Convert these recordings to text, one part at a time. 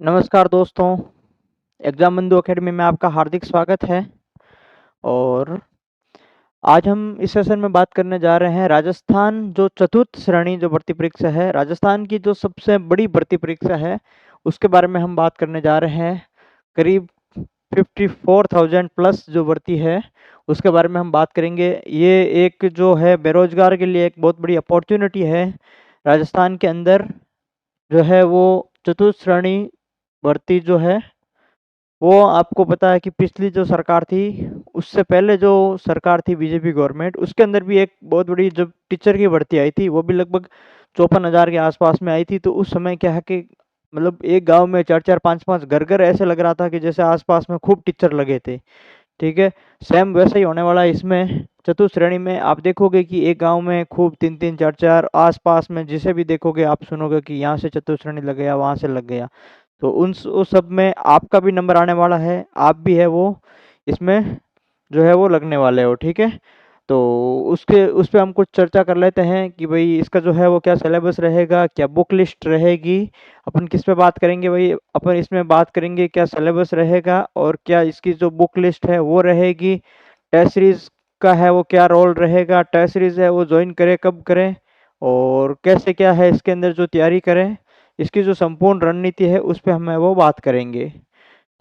नमस्कार दोस्तों, एग्ज़ाम बंधु अकेडमी में आपका हार्दिक स्वागत है। और आज हम इस सेशन में बात करने जा रहे हैं राजस्थान जो चतुर्थ श्रेणी जो भर्ती परीक्षा है, राजस्थान की जो सबसे बड़ी भर्ती परीक्षा है, उसके बारे में हम बात करने जा रहे हैं। करीब 54,000 प्लस जो भर्ती है, उसके बारे में हम बात करेंगे। ये एक जो है बेरोज़गार के लिए एक बहुत बड़ी अपॉर्च्युनिटी है। राजस्थान के अंदर जो है वो चतुर्थ श्रेणी भर्ती जो है वो आपको पता है कि पिछली जो सरकार थी, उससे पहले जो सरकार थी बीजेपी गवर्नमेंट, उसके अंदर भी एक बहुत बड़ी जब टीचर की भर्ती आई थी, वो भी लगभग 54,000 के आसपास में आई थी। तो उस समय क्या है कि मतलब एक गांव में 4-4 5-5 घर-घर ऐसे लग रहा था कि जैसे आसपास में खूब टीचर लगे थे। ठीक है? सेम वैसा ही होने वाला है इसमें। चतुर्थ श्रेणी में आप देखोगे कि एक गाँव में खूब 3-3 4-4 आस-पास में जिसे भी देखोगे आप सुनोगे कि यहाँ से चतुर्थ श्रेणी लग गया, वहाँ से लग गया। तो उस सब में आपका भी नंबर आने वाला है, आप भी है वो इसमें जो है वो लगने वाले हो, ठीक है? तो उसके उस पे हम कुछ चर्चा कर लेते हैं कि भई इसका जो है वो क्या सिलेबस रहेगा, क्या बुक लिस्ट रहेगी, अपन किस पे बात करेंगे भई, अपन इसमें बात करेंगे क्या सिलेबस रहेगा और क्या इसकी जो बुक लिस्ट है वो रहेगी, टेस्ट सीरीज़ का है वो क्या रोल रहेगा, टेस्ट सीरीज़ है वो जॉइन करें, कब करें और कैसे क्या है इसके अंदर जो तैयारी करें, इसकी जो संपूर्ण रणनीति है उस पे हम वो बात करेंगे।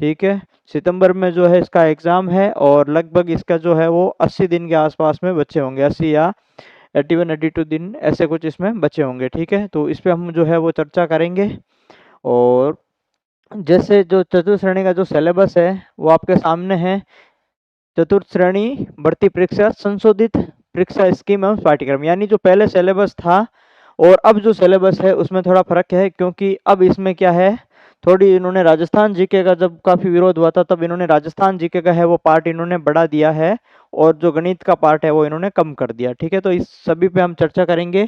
ठीक है? सितंबर में जो है इसका एग्ज़ाम है और लगभग इसका जो है वो 80 दिन के आसपास में बचे होंगे, 80 या 81-82 दिन ऐसे कुछ इसमें बचे होंगे, ठीक है? तो इस पे हम जो है वो चर्चा करेंगे। और जैसे जो चतुर्थ श्रेणी का जो सिलेबस है, वो आपके सामने है। चतुर्थ श्रेणी भर्ती परीक्षा संशोधित परीक्षा स्कीम एवं पाठ्यक्रम, यानी जो पहले सिलेबस था और अब जो सिलेबस है उसमें थोड़ा फ़र्क है, क्योंकि अब इसमें क्या है, थोड़ी इन्होंने राजस्थान जीके का जब काफ़ी विरोध हुआ था तब इन्होंने राजस्थान जीके का है वो पार्ट इन्होंने बढ़ा दिया है और जो गणित का पार्ट है वो इन्होंने कम कर दिया। ठीक है? तो इस सभी पे हम चर्चा करेंगे,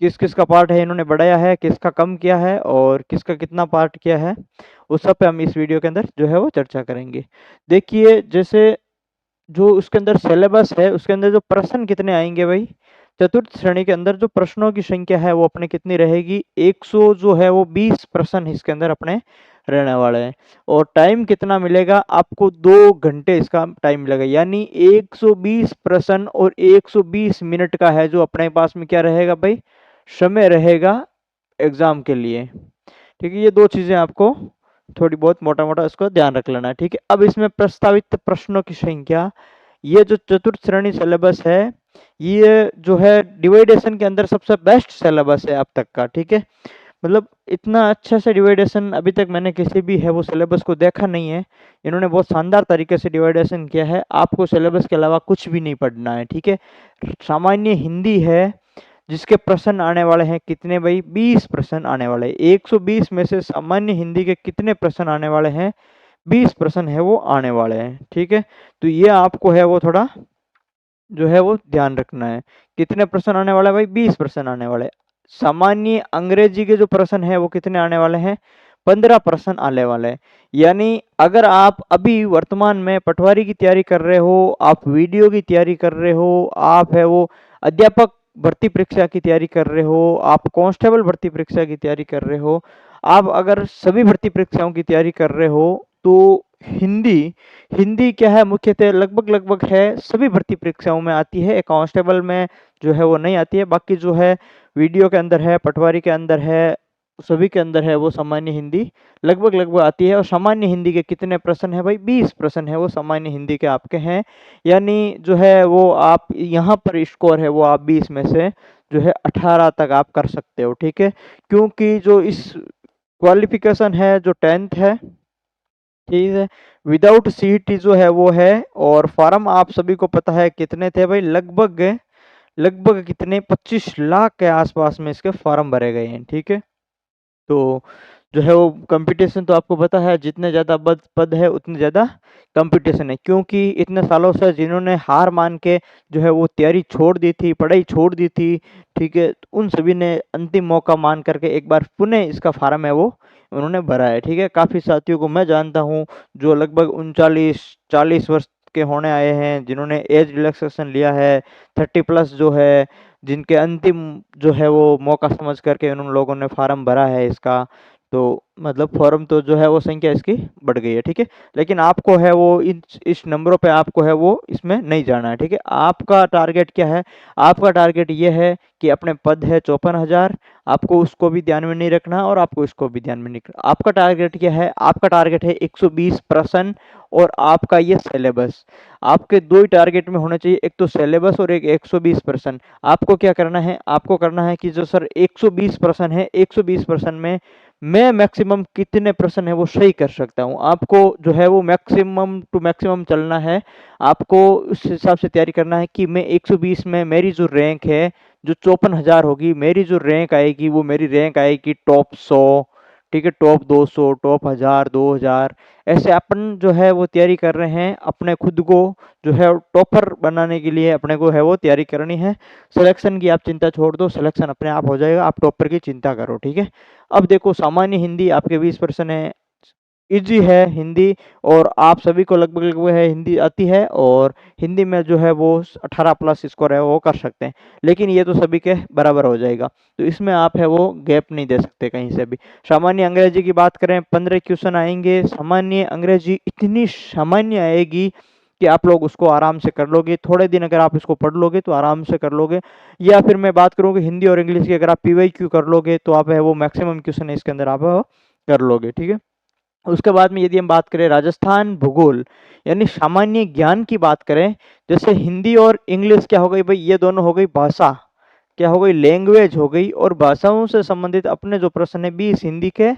किस-किस का पार्ट है इन्होंने बढ़ाया है, किसका कम किया है और किसका कितना पार्ट किया है, उस सब पे हम इस वीडियो के अंदर जो है वो चर्चा करेंगे। देखिए, जैसे जो उसके अंदर सिलेबस है, उसके अंदर जो प्रश्न कितने आएँगे भई, चतुर्थ श्रेणी के अंदर जो प्रश्नों की संख्या है वो अपने कितनी रहेगी, 100 जो है वो 20 प्रश्न इसके अंदर अपने रहने वाले हैं। और टाइम कितना मिलेगा आपको, 2 घंटे इसका टाइम मिलेगा, यानी 120 प्रश्न और 120 मिनट का है जो अपने पास में क्या रहेगा भई, समय रहेगा एग्ज़ाम के लिए। ठीक है? ये 2 चीज़ें आपको थोड़ी बहुत मोटा-मोटा इसको ध्यान रख लेना है, ठीक है? अब इसमें प्रस्तावित प्रश्नों की संख्या, ये जो चतुर्थ श्रेणी सिलेबस है, ये जो है डिवाइडेशन के अंदर सबसे बेस्ट सिलेबस है अब तक का, ठीक है? मतलब इतना अच्छा से डिवाइडेशन अभी तक मैंने किसी भी है वो सिलेबस को देखा नहीं है। इन्होंने बहुत शानदार तरीके से डिवाइडेशन किया है, आपको सिलेबस के अलावा कुछ भी नहीं पढ़ना है, ठीक है? सामान्य हिंदी है, जिसके प्रश्न आने वाले हैं कितने भई, 20 प्रश्न आने वाले हैं। 120 में से सामान्य हिंदी के कितने प्रश्न आने वाले हैं, 20 प्रश्न है वो आने वाले हैं, ठीक है? तो ये आपको है वो थोड़ा जो है वो ध्यान रखना है। कितने प्रश्न आने वाले हैं भाई, 20 प्रश्न आने वाले हैं। सामान्य अंग्रेजी के जो प्रश्न हैं वो कितने आने वाले हैं, 15 प्रश्न आने वाले हैं। यानी अगर आप अभी वर्तमान में पटवारी की तैयारी कर रहे हो, आप वीडियो की तैयारी कर रहे हो, आप है वो अध्यापक भर्ती परीक्षा की तैयारी कर रहे हो, आप कांस्टेबल भर्ती परीक्षा की तैयारी कर रहे हो, आप अगर सभी भर्ती परीक्षाओं की तैयारी कर रहे हो, तो हिंदी हिंदी क्या है, मुख्यतः लगभग है सभी भर्ती परीक्षाओं में आती है, कांस्टेबल में जो है वो नहीं आती है। बाकी जो है वीडियो के अंदर है, पटवारी के अंदर है, सभी के अंदर है वो सामान्य हिंदी लगभग आती है। और सामान्य हिंदी के कितने प्रश्न है भाई, 20 प्रश्न है वो सामान्य हिंदी के आपके हैं। यानी जो है वो आप यहाँ पर स्कोर है वो आप 20 में से जो है 18 तक आप कर सकते हो, ठीक है? क्योंकि जो इस क्वालिफिकेशन है जो 10th है, ठीक है? विदाउट सीईटी जो है वो है। और फॉर्म आप सभी को पता है कितने थे भाई, लगभग कितने 25 लाख के आसपास में इसके फॉर्म भरे गए हैं, ठीक है? तो जो है वो कंपटीशन तो आपको पता है, जितने ज़्यादा पद पद है उतनी ज़्यादा कंपटीशन है, क्योंकि इतने सालों से जिन्होंने हार मान के जो है वो तैयारी छोड़ दी थी, पढ़ाई छोड़ दी थी, ठीक है? तो उन सभी ने अंतिम मौका मान करके एक बार पुनः इसका फार्म है वो उन्होंने भरा है, ठीक है? काफ़ी साथियों को मैं जानता हूँ जो लगभग 39-40 वर्ष के होने आए हैं, जिन्होंने एज रिलैक्सेशन लिया है, 30 प्लस जो है, जिनके अंतिम जो है वो मौका समझ करके उन लोगों ने फार्म भरा है इसका, तो मतलब फॉर्म तो जो है वो संख्या इसकी बढ़ गई है, ठीक है। लेकिन आपको है वो इस नंबरों पे आपको है वो इसमें नहीं जाना है, ठीक है। आपका टारगेट क्या है? आपका टारगेट ये है कि अपने पद है 54,000, आपको उसको भी ध्यान में नहीं रखना और आपको इसको भी ध्यान में नहीं रखना। आपका टारगेट क्या है? आपका टारगेट है 120 प्रश्न और आपका ये सिलेबस। आपके दो ही टारगेट में होना चाहिए, एक तो सिलेबस और एक 120 प्रश्न। आपको क्या करना है? आपको करना है कि जो सर 120 प्रश्न है, 120 प्रश्न में मैं मैक्सिमम कितने प्रश्न है वो सही कर सकता हूँ। आपको जो है वो मैक्सिमम टू मैक्सिमम चलना है। आपको उस हिसाब से तैयारी करना है कि मैं 120 में मेरी जो रैंक है जो 54,000 होगी, मेरी जो रैंक आएगी वो मेरी रैंक आएगी टॉप 100, ठीक है, टॉप 200, टॉप 1000, 2000, ऐसे अपन जो है वो तैयारी कर रहे हैं। अपने खुद को जो है टॉपर बनाने के लिए अपने को है वो तैयारी करनी है। सिलेक्शन की आप चिंता छोड़ दो, सिलेक्शन अपने आप हो जाएगा, आप टॉपर की चिंता करो, ठीक है। अब देखो, सामान्य हिंदी आपके 20% है, इजी है हिंदी, और आप सभी को लगभग लगभग है हिंदी आती है, और हिंदी में जो है वो 18 प्लस स्कोर है वो कर सकते हैं। लेकिन ये तो सभी के बराबर हो जाएगा, तो इसमें आप है वो गैप नहीं दे सकते कहीं से भी। सामान्य अंग्रेजी की बात करें, 15 क्वेश्चन आएंगे। सामान्य अंग्रेजी इतनी सामान्य आएगी कि आप लोग उसको आराम से कर लोगे। थोड़े दिन अगर आप इसको पढ़ लोगे तो आराम से कर लोगे। या फिर मैं बात करूँ कि हिंदी और इंग्लिश की, अगर आप PYQ कर लोगे तो आप है वो मैक्सिमम क्वेश्चन है इसके अंदर आप कर लोगे, ठीक है। उसके बाद में यदि हम बात करें राजस्थान भूगोल यानी सामान्य ज्ञान की बात करें, जैसे हिंदी और इंग्लिश क्या हो गई भाई, ये दोनों हो गई भाषा, क्या हो गई, लैंग्वेज हो गई। और भाषाओं से संबंधित अपने जो प्रश्न है 20 हिंदी के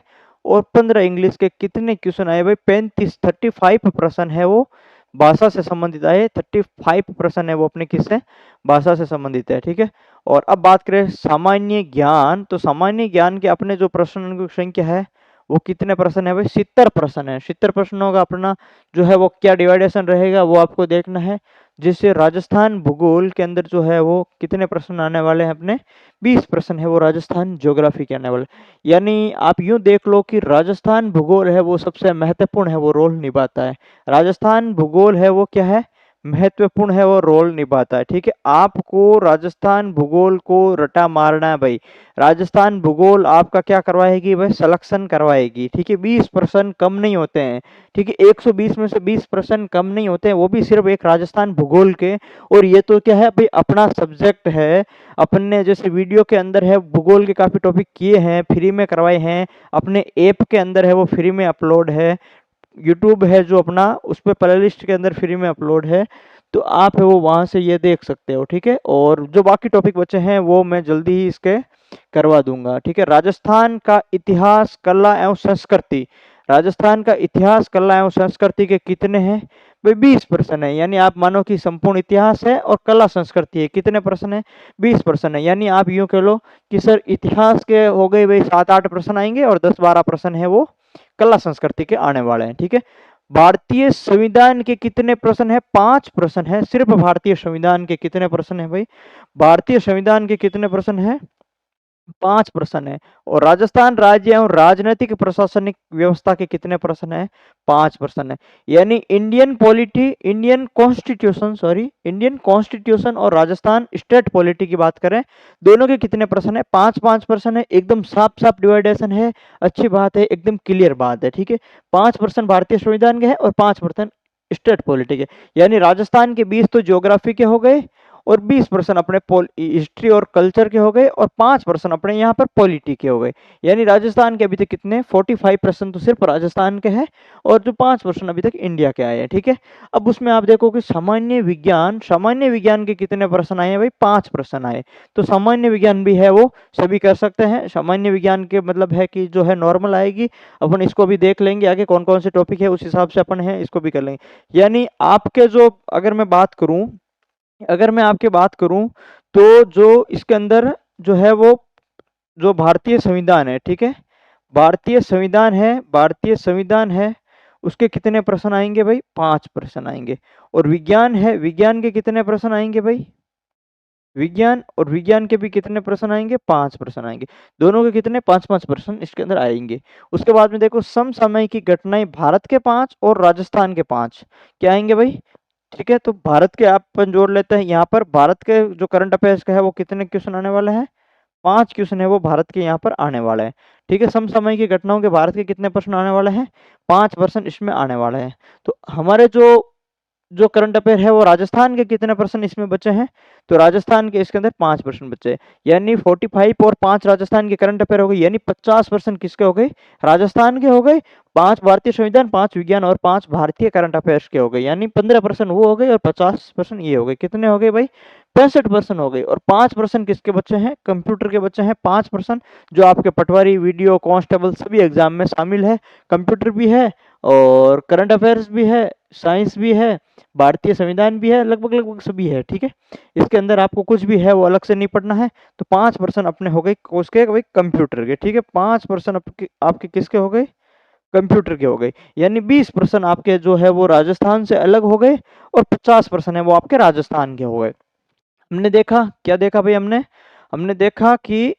और 15 इंग्लिश के, कितने क्वेश्चन आए भाई, 35 प्रश्न है वो भाषा से संबंधित आए। 35 प्रश्न है वो अपने किससे, भाषा से संबंधित है, ठीक है। और अब बात करें सामान्य ज्ञान, तो सामान्य ज्ञान के अपने जो प्रश्न की संख्या है वो कितने प्रश्न है भाई, 70 प्रश्न है। 70 प्रश्नों का अपना जो है वो क्या डिवाइडेशन रहेगा वो आपको देखना है। जिससे राजस्थान भूगोल के अंदर जो है वो कितने प्रश्न आने वाले हैं अपने, 20 प्रश्न है वो राजस्थान ज्योग्राफी के आने वाले। यानी आप यूं देख लो कि राजस्थान भूगोल है वो सबसे महत्वपूर्ण है वो रोल निभाता है। राजस्थान भूगोल है वो क्या है, महत्वपूर्ण है वो रोल निभाता है, ठीक है। आपको राजस्थान भूगोल को रटा मारना है भाई। राजस्थान भूगोल आपका क्या करवाएगी भाई, सिलेक्शन करवाएगी, ठीक है। 20% कम नहीं होते हैं, ठीक है। 120 में से 20% कम नहीं होते हैं, वो भी सिर्फ एक राजस्थान भूगोल के। और ये तो क्या है भाई, अपना सब्जेक्ट है। अपने जैसे वीडियो के अंदर है भूगोल के काफी टॉपिक किए हैं, फ्री में करवाए हैं। अपने ऐप के अंदर है वो फ्री में अपलोड है। यूट्यूब है जो अपना, उस पर प्ले लिस्ट के अंदर फ्री में अपलोड है, तो आप है वो वहां से ये देख सकते हो, ठीक है। और जो बाकी टॉपिक बचे हैं वो मैं जल्दी ही इसके करवा दूंगा, ठीक है। राजस्थान का इतिहास, कला एवं संस्कृति, राजस्थान का इतिहास, कला एवं संस्कृति के कितने हैं भाई, 20 प्रश्न है। यानी आप मानो कि संपूर्ण इतिहास है और कला संस्कृति है, कितने प्रश्न है, 20 प्रश्न है। यानी आप यूं कह लो कि सर इतिहास के हो गए भाई 7-8 प्रश्न आएंगे और 10-12 प्रश्न है वो कला संस्कृति के आने वाले हैं, ठीक है। भारतीय संविधान के कितने प्रश्न है, 5 प्रश्न है। सिर्फ भारतीय संविधान के कितने प्रश्न है भाई, भारतीय संविधान के कितने प्रश्न है, 5 प्रश्न है। और राजस्थान राज्य एवं राजनीतिक प्रशासनिक व्यवस्था के कितने प्रश्न है, 5 प्रश्न है। यानी Indian constitution, sorry, Indian constitution और राजस्थान स्टेट पॉलिटी की बात करें, दोनों के कितने प्रश्न है, 5-5 प्रश्न है। एकदम साफ साफ डिवाइडेशन है, अच्छी बात है, एकदम क्लियर बात है, ठीक है। 5 प्रश्न भारतीय संविधान के हैं और 5 प्रश्न स्टेट पॉलिटी के। यानी राजस्थान के 20 तो ज्योग्राफी के हो गए और 20% अपने हिस्ट्री और कल्चर के हो गए और 5% अपने यहाँ पर पॉलिटी के हो गए। यानी राजस्थान के अभी तक कितने, 45% तो सिर्फ राजस्थान के हैं और जो 5% अभी तक इंडिया के आए हैं, ठीक है। अब उसमें आप देखो कि सामान्य विज्ञान के कितने प्रश्न आए हैं भाई, 5 प्रश्न आए। तो सामान्य विज्ञान भी है वो सभी कर सकते हैं। सामान्य विज्ञान के मतलब है कि जो है नॉर्मल आएगी, अपन इसको भी देख लेंगे आगे कौन कौन से टॉपिक है, उस हिसाब से अपन है इसको भी कर लेंगे। यानी आपके जो, अगर मैं आपकी बात करूं तो जो इसके अंदर जो है वो जो भारतीय संविधान है, ठीक है, भारतीय संविधान है, उसके कितने प्रश्न आएंगे भाई, 5 प्रश्न आएंगे। और विज्ञान है, विज्ञान के कितने प्रश्न आएंगे भाई, विज्ञान के भी कितने प्रश्न आएंगे, 5 प्रश्न आएंगे। दोनों के कितने, 5-5 प्रश्न इसके अंदर आएंगे। उसके बाद में देखो समसामयिक की घटनाएं, भारत के 5 और राजस्थान के 5 क्या आएंगे भाई, ठीक है। तो भारत के आप अपन जोड़ लेते हैं यहाँ पर, भारत के जो करंट अफेयर्स का है वो कितने क्वेश्चन आने वाले हैं, 5 क्वेश्चन है वो भारत के यहाँ पर आने वाला है। ठीक है, समसामयिक की घटनाओं के भारत के कितने प्रश्न आने वाले हैं? 5% इसमें आने वाले हैं। तो हमारे जो करंट अफेयर है वो राजस्थान के कितने प्रश्न इसमें बचे हैं? तो राजस्थान के इसके अंदर 5 प्रश्न बचे, यानी 45 और 5 राजस्थान के करंट अफेयर हो गए, यानी 50% किसके हो गए? राजस्थान के हो गए। 5 भारतीय संविधान, 5 विज्ञान और 5 भारतीय करंट अफेयर्स के हो गए, यानी 15% वो हो गए और 50% ये हो गए। कितने हो गए भाई? 65% हो गए। और 5% किसके बच्चे हैं? कंप्यूटर के बच्चे हैं 5%, जो आपके पटवारी, वीडियो, कांस्टेबल सभी एग्जाम में शामिल है। कंप्यूटर भी है और करंट अफेयर्स भी है, साइंस भी है, भारतीय संविधान भी है, लगभग लगभग सभी है। ठीक है, इसके अंदर आपको कुछ भी है वो अलग से नहीं पढ़ना है। तो 5% अपने हो गए उसके भाई कंप्यूटर के। ठीक है, 5% आपके किसके हो गए? कंप्यूटर के हो गए, यानी 20% आपके जो है वो राजस्थान से अलग हो गए और 50% है वो आपके राजस्थान के हो गए। हमने देखा, क्या देखा भाई? हमने देखा कि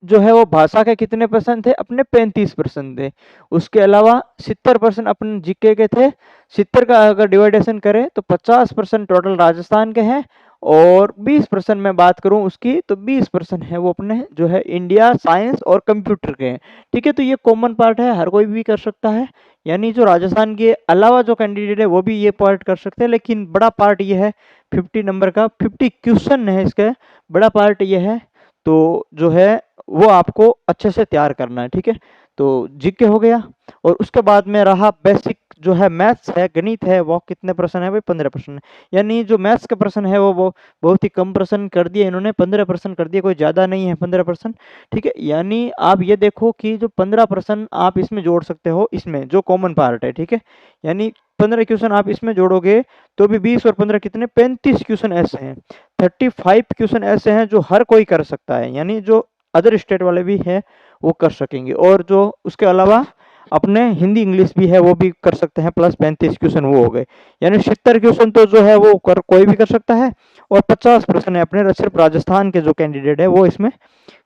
जो है वो भाषा के कितने परसेंट थे? अपने 35% थे। उसके अलावा 70% अपने जीके के थे। 70 का अगर डिवाइडेशन करें तो 50% टोटल राजस्थान के हैं और 20% मैं बात करूं उसकी तो 20% है वो अपने जो है इंडिया, साइंस और कंप्यूटर के हैं। ठीक है, तो ये कॉमन पार्ट है, हर कोई भी कर सकता है, यानी जो राजस्थान के अलावा जो कैंडिडेट है वो भी ये पार्ट कर सकते हैं। लेकिन बड़ा पार्ट ये है 50 नंबर का, 50 क्वेश्चन है इसका, बड़ा पार्ट ये है। तो जो है वो आपको अच्छे से तैयार करना है। ठीक है, तो जीके हो गया और उसके बाद में रहा बेसिक जो है मैथ्स है, गणित है, वो कितने प्रश्न है भाई? 15%। यानी जो मैथ्स के प्रश्न है वो बहुत ही कम प्रश्न कर दिए इन्होंने, 15% कर दिए, कोई ज्यादा नहीं है 15%। ठीक है, यानी आप ये देखो कि जो 15% आप इसमें जोड़ सकते हो, इसमें जो कॉमन पार्ट है। ठीक है, यानी 15 क्वेश्चन आप इसमें जोड़ोगे तो भी 20 और 15 कितने? 35 क्वेश्चन ऐसे हैं, 35 क्वेश्चन ऐसे हैं जो हर कोई कर सकता है, यानी जो अदर स्टेट वाले भी है वो कर सकेंगे। और जो उसके अलावा अपने हिंदी इंग्लिश भी है वो भी कर सकते हैं, प्लस 35 क्वेश्चन वो हो गए, यानी 70 क्वेश्चन तो जो है वो कोई भी कर सकता है। और 50% है अपने सिर्फ राजस्थान के जो कैंडिडेट है वो इसमें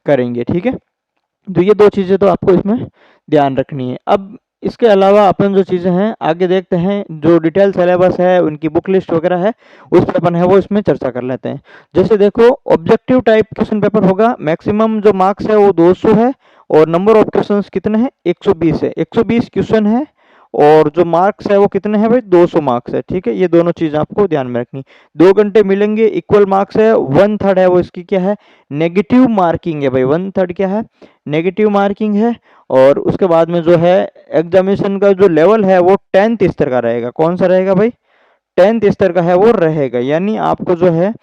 करेंगे। ठीक है, तो ये दो चीजें तो आपको इसमें ध्यान रखनी है। अब इसके अलावा अपन जो चीजें हैं आगे देखते हैं, जो डिटेल सिलेबस है, उनकी बुक लिस्ट वगैरह है, उस पर अपन है वो इसमें चर्चा कर लेते हैं। जैसे देखो, ऑब्जेक्टिव टाइप क्वेश्चन पेपर होगा, मैक्सिमम जो मार्क्स है वो 200 है और नंबर ऑफ क्वेश्चंस कितने हैं? 120 है, 120 क्वेश्चन है और जो मार्क्स है वो कितने हैं भाई? 200 मार्क्स है। ठीक है, ये दोनों चीज आपको ध्यान में रखनी। 2 घंटे मिलेंगे, इक्वल मार्क्स है, 1/3 है वो इसकी क्या है? नेगेटिव मार्किंग है भाई, 1/3 क्या है? नेगेटिव मार्किंग है। और उसके बाद में जो है एग्जामिनेशन का जो लेवल है वो 10th स्तर का रहेगा। कौन सा रहेगा भाई? 10th स्तर का है वो रहेगा, यानी आपको जो है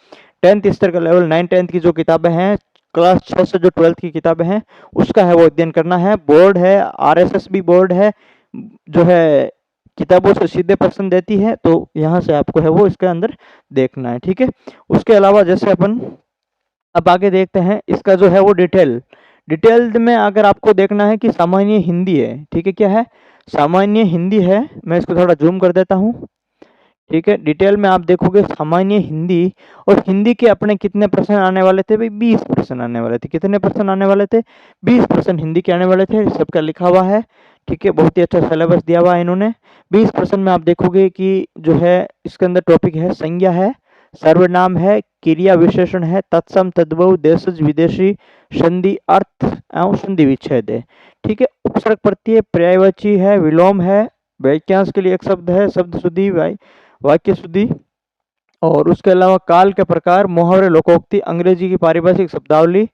10th स्तर का लेवल 9-10 की जो किताबें हैं, क्लास 6 से जो 12th की किताबें हैं उसका है वो अध्ययन करना है। बोर्ड है, आरएसएस भी बोर्ड है, जो है किताबों से सीधे प्रश्न देती है, तो यहाँ से आपको है वो इसके अंदर देखना है। ठीक है, उसके अलावा जैसे अपन अब आगे देखते हैं इसका जो है वो डिटेल्ड में अगर आपको देखना है कि सामान्य हिंदी है। ठीक है, क्या है? सामान्य हिंदी है। मैं इसको थोड़ा जूम कर देता हूँ। ठीक है, डिटेल में आप देखोगे सामान्य हिंदी, और हिंदी के अपने कितने प्रश्न आने वाले थे भाई? 20 प्रश्न आने वाले थे। कितने प्रश्न आने वाले थे? 20% हिंदी के आने वाले थे, सबका लिखा हुआ है। ठीक है, बहुत ही अच्छा सिलेबस दिया हुआ है इन्होंने। 20% में आप देखोगे कि जो है इसके अंदर टॉपिक है संज्ञा है, सर्वनाम है, क्रिया विशेषण है, तत्सम तद्भव, देशज विदेशी, संधि अर्थ एवं संधि विच्छेद है। ठीक है, उपसर्ग प्रत्यय, पर्यायवाची है, विलोम है, वाक्यांश के लिए एक शब्द है, शब्द शुद्धि, वाक्य शुद्धि, और उसके अलावा काल के प्रकार, मुहावरे, लोकोक्ति, अंग्रेजी की पारिभाषिक शब्दावली,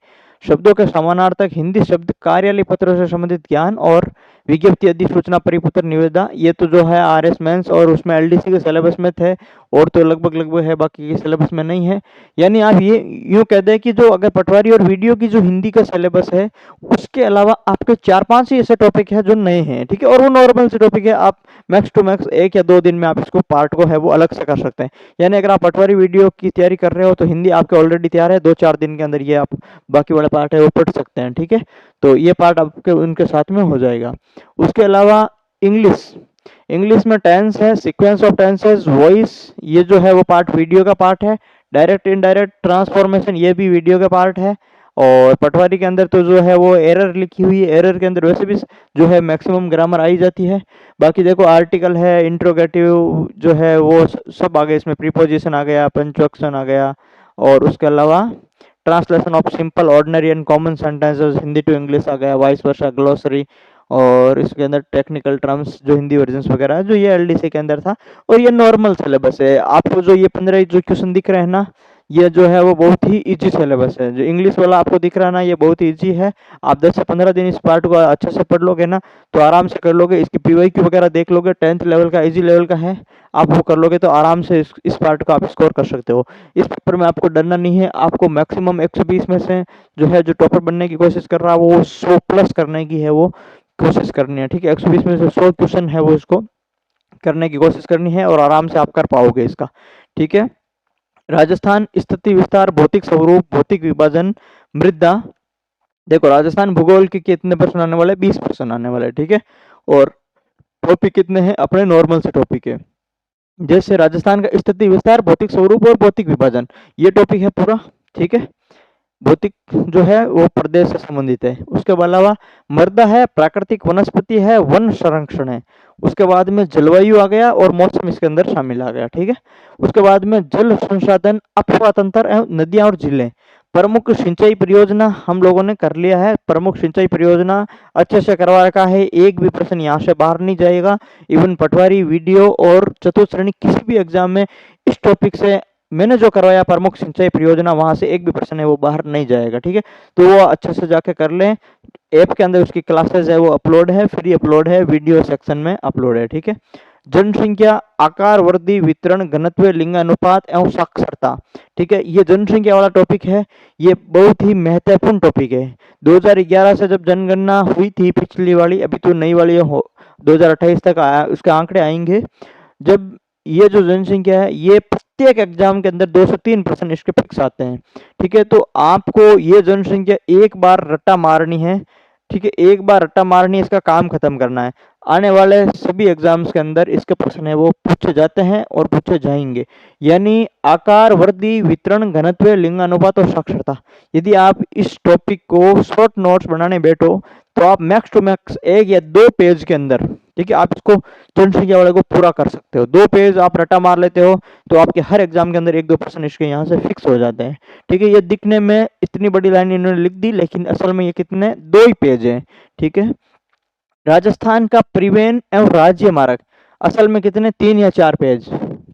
शब्दों के समानार्थक, हिंदी शब्द, कार्यालय पत्रों से संबंधित ज्ञान और विज्ञप्ति, अधिसूचना, परिपत्र, निविदा, ये तो जो है आरएस मेंस और उसमें एलडीसी के सिलेबस में थे, और तो लगभग है, बाकी के सिलेबस में नहीं है। यानी आप ये यूं कह दें कि जो अगर पटवारी और वीडियो की जो हिंदी का सिलेबस है उसके अलावा आपके 4-5 ही ऐसे टॉपिक है जो नए हैं। ठीक है, और वो नॉर्मल से टॉपिक है, आप मैक्स टू मैक्स 1 या 2 दिन में आप इसको पार्ट को है वो अलग से कर सकते हैं। यानी अगर आप पटवारी वीडियो की तैयारी कर रहे हो तो हिंदी आपके ऑलरेडी तैयार है, 2-4 दिन के अंदर ये आप बाकी वाला पार्ट है वो पढ़ सकते हैं। ठीक है, तो ये पार्ट आपके उनके साथ में हो जाएगा। उसके अलावा इंग्लिश में टेंस है, सीक्वेंस ऑफ टेंसेस, वॉइस, ये जो है वो पार्ट वीडियो का पार्ट है। डायरेक्ट इनडायरेक्ट ट्रांसफॉर्मेशन, ये भी वीडियो का पार्ट है। और पटवारी के अंदर तो जो है वो एरर लिखी हुई है, एरर के अंदर वैसे भी जो है मैक्सिमम ग्रामर आई जाती है। बाकी देखो आर्टिकल है, इंट्रोगेटिव जो है वो सब आ गए इसमें, प्रीपोजिशन आ गया, पंक्चुएशन आ गया, और उसके अलावा translation of simple ordinary and common sentences Hindi to English आ गया, वाइस वर्सा, ग्लोसरी, और इसके अंदर टेक्निकल टर्म्स जो हिंदी वर्जन वगैरह है, जो ये एलडीसी के अंदर था। और ये नॉर्मल सिलेबस है। आपको जो ये 15 जो क्वेश्चन दिख रहे हैं ना, ये जो है वो बहुत ही इजी सिलेबस है। जो इंग्लिश वाला आपको दिख रहा है ना, ये बहुत ही इजी है। आप 10 से 15 दिन इस पार्ट को अच्छे से पढ़ लोगे ना, तो आराम से कर लोगे। इसकी पीवाईक्यू वगैरह देख लोगे, 10th लेवल का इजी लेवल का है, आप वो कर लोगे तो आराम से इस पार्ट को आप स्कोर कर सकते हो। इस पेपर में आपको डरना नहीं है। आपको मैक्सिमम 120 में से जो है, जो टॉपर बनने की कोशिश कर रहा है वो 100 प्लस करने की है, वो कोशिश करनी है। ठीक है, 120 में से 100 क्वेश्चन है वो इसको करने की कोशिश करनी है, और आराम से आप कर पाओगे इसका। ठीक है, राजस्थान स्थिति विस्तार, भौतिक स्वरूप, भौतिक विभाजन, मृदा। देखो, राजस्थान भूगोल के कितने प्रश्न आने वाले? 20 प्रश्न आने वाले। ठीक है, और टॉपिक कितने हैं अपने? नॉर्मल से टॉपिक है, जैसे राजस्थान का स्थिति विस्तार, भौतिक स्वरूप और भौतिक विभाजन, ये टॉपिक है पूरा। ठीक है, भौतिक जो है वो प्रदेश से संबंधित है। उसके अलावा मृदा है, प्राकृतिक वनस्पति है, वन संरक्षण है। उसके बाद में जलवायु आ गया और मौसम इसके अंदर शामिल आ गया। ठीक है, उसके बाद में जल संसाधन, अफवाह तंत्र एवं नदियां और झीलें। प्रमुख सिंचाई परियोजना हम लोगों ने कर लिया है। प्रमुख सिंचाई परियोजना अच्छे से करवा रखा है, एक भी प्रश्न यहाँ से बाहर नहीं जाएगा। इवन पटवारी, वीडियो और चतुर्थ श्रेणी किसी भी एग्जाम में इस टॉपिक से मैंने जो करवाया प्रमुख सिंचाई परियोजना, वहां से एक भी प्रश्न है वो बाहर नहीं जाएगा। ठीक है, तो वो अच्छे से जाके कर लें। ऐप के अंदर उसकी क्लासेस है वो अपलोड है, फ्री अपलोड है, वीडियो सेक्शन में अपलोड है। ठीक है, जनसंख्या, आकार, वृद्धि, वितरण, घनत्व, लिंगानुपात एवं साक्षरता। ठीक है, ये जनसंख्या वाला टॉपिक है, ये बहुत ही महत्वपूर्ण टॉपिक है। 2011 से जब जनगणना हुई थी पिछली वाली, अभी तो नई वाली 2028 तक आया, उसके आंकड़े आएंगे। जब ये जो जनसंख्या है, ये प्रत्येक एग्जाम के अंदर 2 से 3 प्रश्न इसके फिक्स आते हैं। ठीक है, तो आपको ये जनसंख्या एक बार रट्टा मारनी है। ठीक है, एक बार रट्टा मारनी है, इसका काम खत्म करना है। आने वाले सभी एग्जाम्स के अंदर इसके प्रश्न है वो पूछे जाते हैं और पूछे जाएंगे। यानी आकार, वृद्धि, वितरण, घनत्व, लिंगानुपात और साक्षरता। यदि आप इस टॉपिक को शॉर्ट नोट्स बनाने बैठो तो आप मैक्स टू मैक्स 1 या 2 पेज के अंदर, ठीक है, आप इसको जनसंख्या वाले को पूरा कर सकते हो। 2 पेज आप रट्टा मार लेते हो तो आपके हर एग्जाम के अंदर 1-2 प्रश्न इसके यहाँ से फिक्स हो जाते हैं। ठीक है, ये दिखने में इतनी बड़ी लाइन इन्होंने लिख दी, लेकिन असल में ये कितने 2 ही पेज है। ठीक है, राजस्थान का परिवहन एवं राज्य मार्ग, असल में कितने 3 या 4 पेज।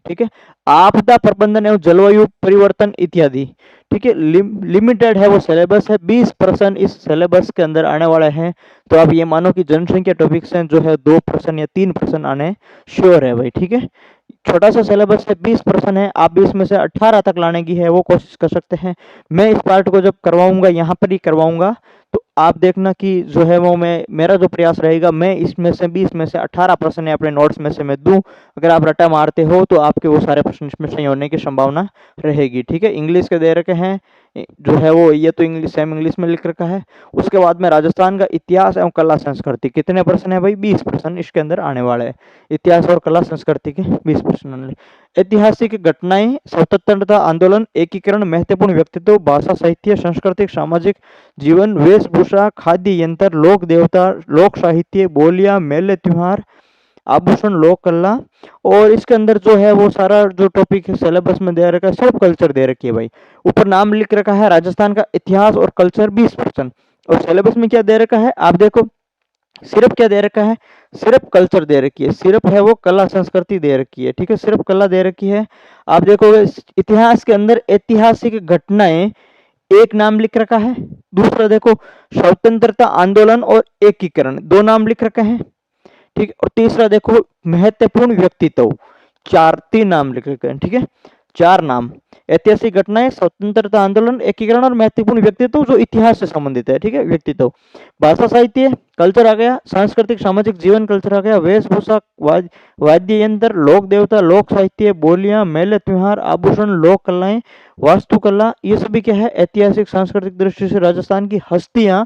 ठीक है, आपदा प्रबंधन एवं जलवायु परिवर्तन इत्यादि। ठीक है, लिमिटेड है वो सिलेबस है, 20% इस सिलेबस के अंदर आने वाले हैं। तो आप ये मानो कि जनसंख्या टॉपिक्स हैं जो है 2% या 3% आने श्योर है भाई। ठीक है, छोटा सा सिलेबस है, 20% है, आप 20 में से 18 तक लाने की है वो कोशिश कर सकते हैं। मैं इस पार्ट को जब करवाऊंगा, यहाँ पर ही करवाऊंगा, तो आप देखना कि जो है वो मेरा जो प्रयास रहेगा, मैं इसमें से 20 में से 18 प्रश्न अपने नोट्स में से मैं दूं। अगर आप रट्टा मारते हो तो आपके वो सारे प्रश्न इसमें सही होने की संभावना रहेगी। ठीक है, इंग्लिश के दे रखे हैं जो है वो, ये तो इंग्लिश सेम इंग्लिश में लिख रखा है। उसके बाद में राजस्थान का इतिहास एवं कला संस्कृति, कितने प्रश्न है भाई? 20 प्रश्न इसके अंदर आने वाले हैं। इतिहास और कला संस्कृति के 20 प्रश्न। ऐतिहासिक घटनाएं, स्वतंत्रता आंदोलन, एकीकरण, महत्वपूर्ण व्यक्तित्व, भाषा, साहित्य, सांस्कृतिक सामाजिक जीवन, वेशभूषा, खाद्य यंत्र, लोक देवता, लोक साहित्य, बोलियां, मेले त्योहार, आभूषण, लोक कला। और इसके अंदर जो है वो सारा जो टॉपिक है सिलेबस में दे रखा है, सब कल्चर दे रखी है भाई। ऊपर नाम लिख रखा है राजस्थान का इतिहास और कल्चर 20%, और सिलेबस में क्या दे रखा है आप देखो, सिर्फ क्या दे रखा है? सिर्फ कल्चर दे रखी है, सिर्फ है वो कला संस्कृति दे रखी है। ठीक है, सिर्फ कला दे रखी है। आप देखोगे इतिहास के अंदर ऐतिहासिक घटनाएं, एक नाम लिख रखा है। दूसरा देखो स्वतंत्रता आंदोलन और एकीकरण, 2 नाम लिख रखे हैं। ठीक है, और तीसरा देखो महत्वपूर्ण व्यक्तित्व, 3 नाम लिख रखे हैं। ठीक है, 4 नाम, ऐतिहासिक घटनाएं, स्वतंत्रता आंदोलन, एकीकरण और महत्वपूर्ण व्यक्तित्व जो इतिहास से संबंधित है। ठीक है, व्यक्तित्व। भाषा साहित्य कल्चर आ गया, सांस्कृतिक सामाजिक जीवन कल्चर आ गया, वेशभूषा, वाद्य यंत्र, लोक देवता, लोक साहित्य, बोलियां, मेले त्योहार, आभूषण, लोक कलाएं, वास्तुकला, ये सभी क्या है? ऐतिहासिक सांस्कृतिक दृष्टि से राजस्थान की हस्तियां,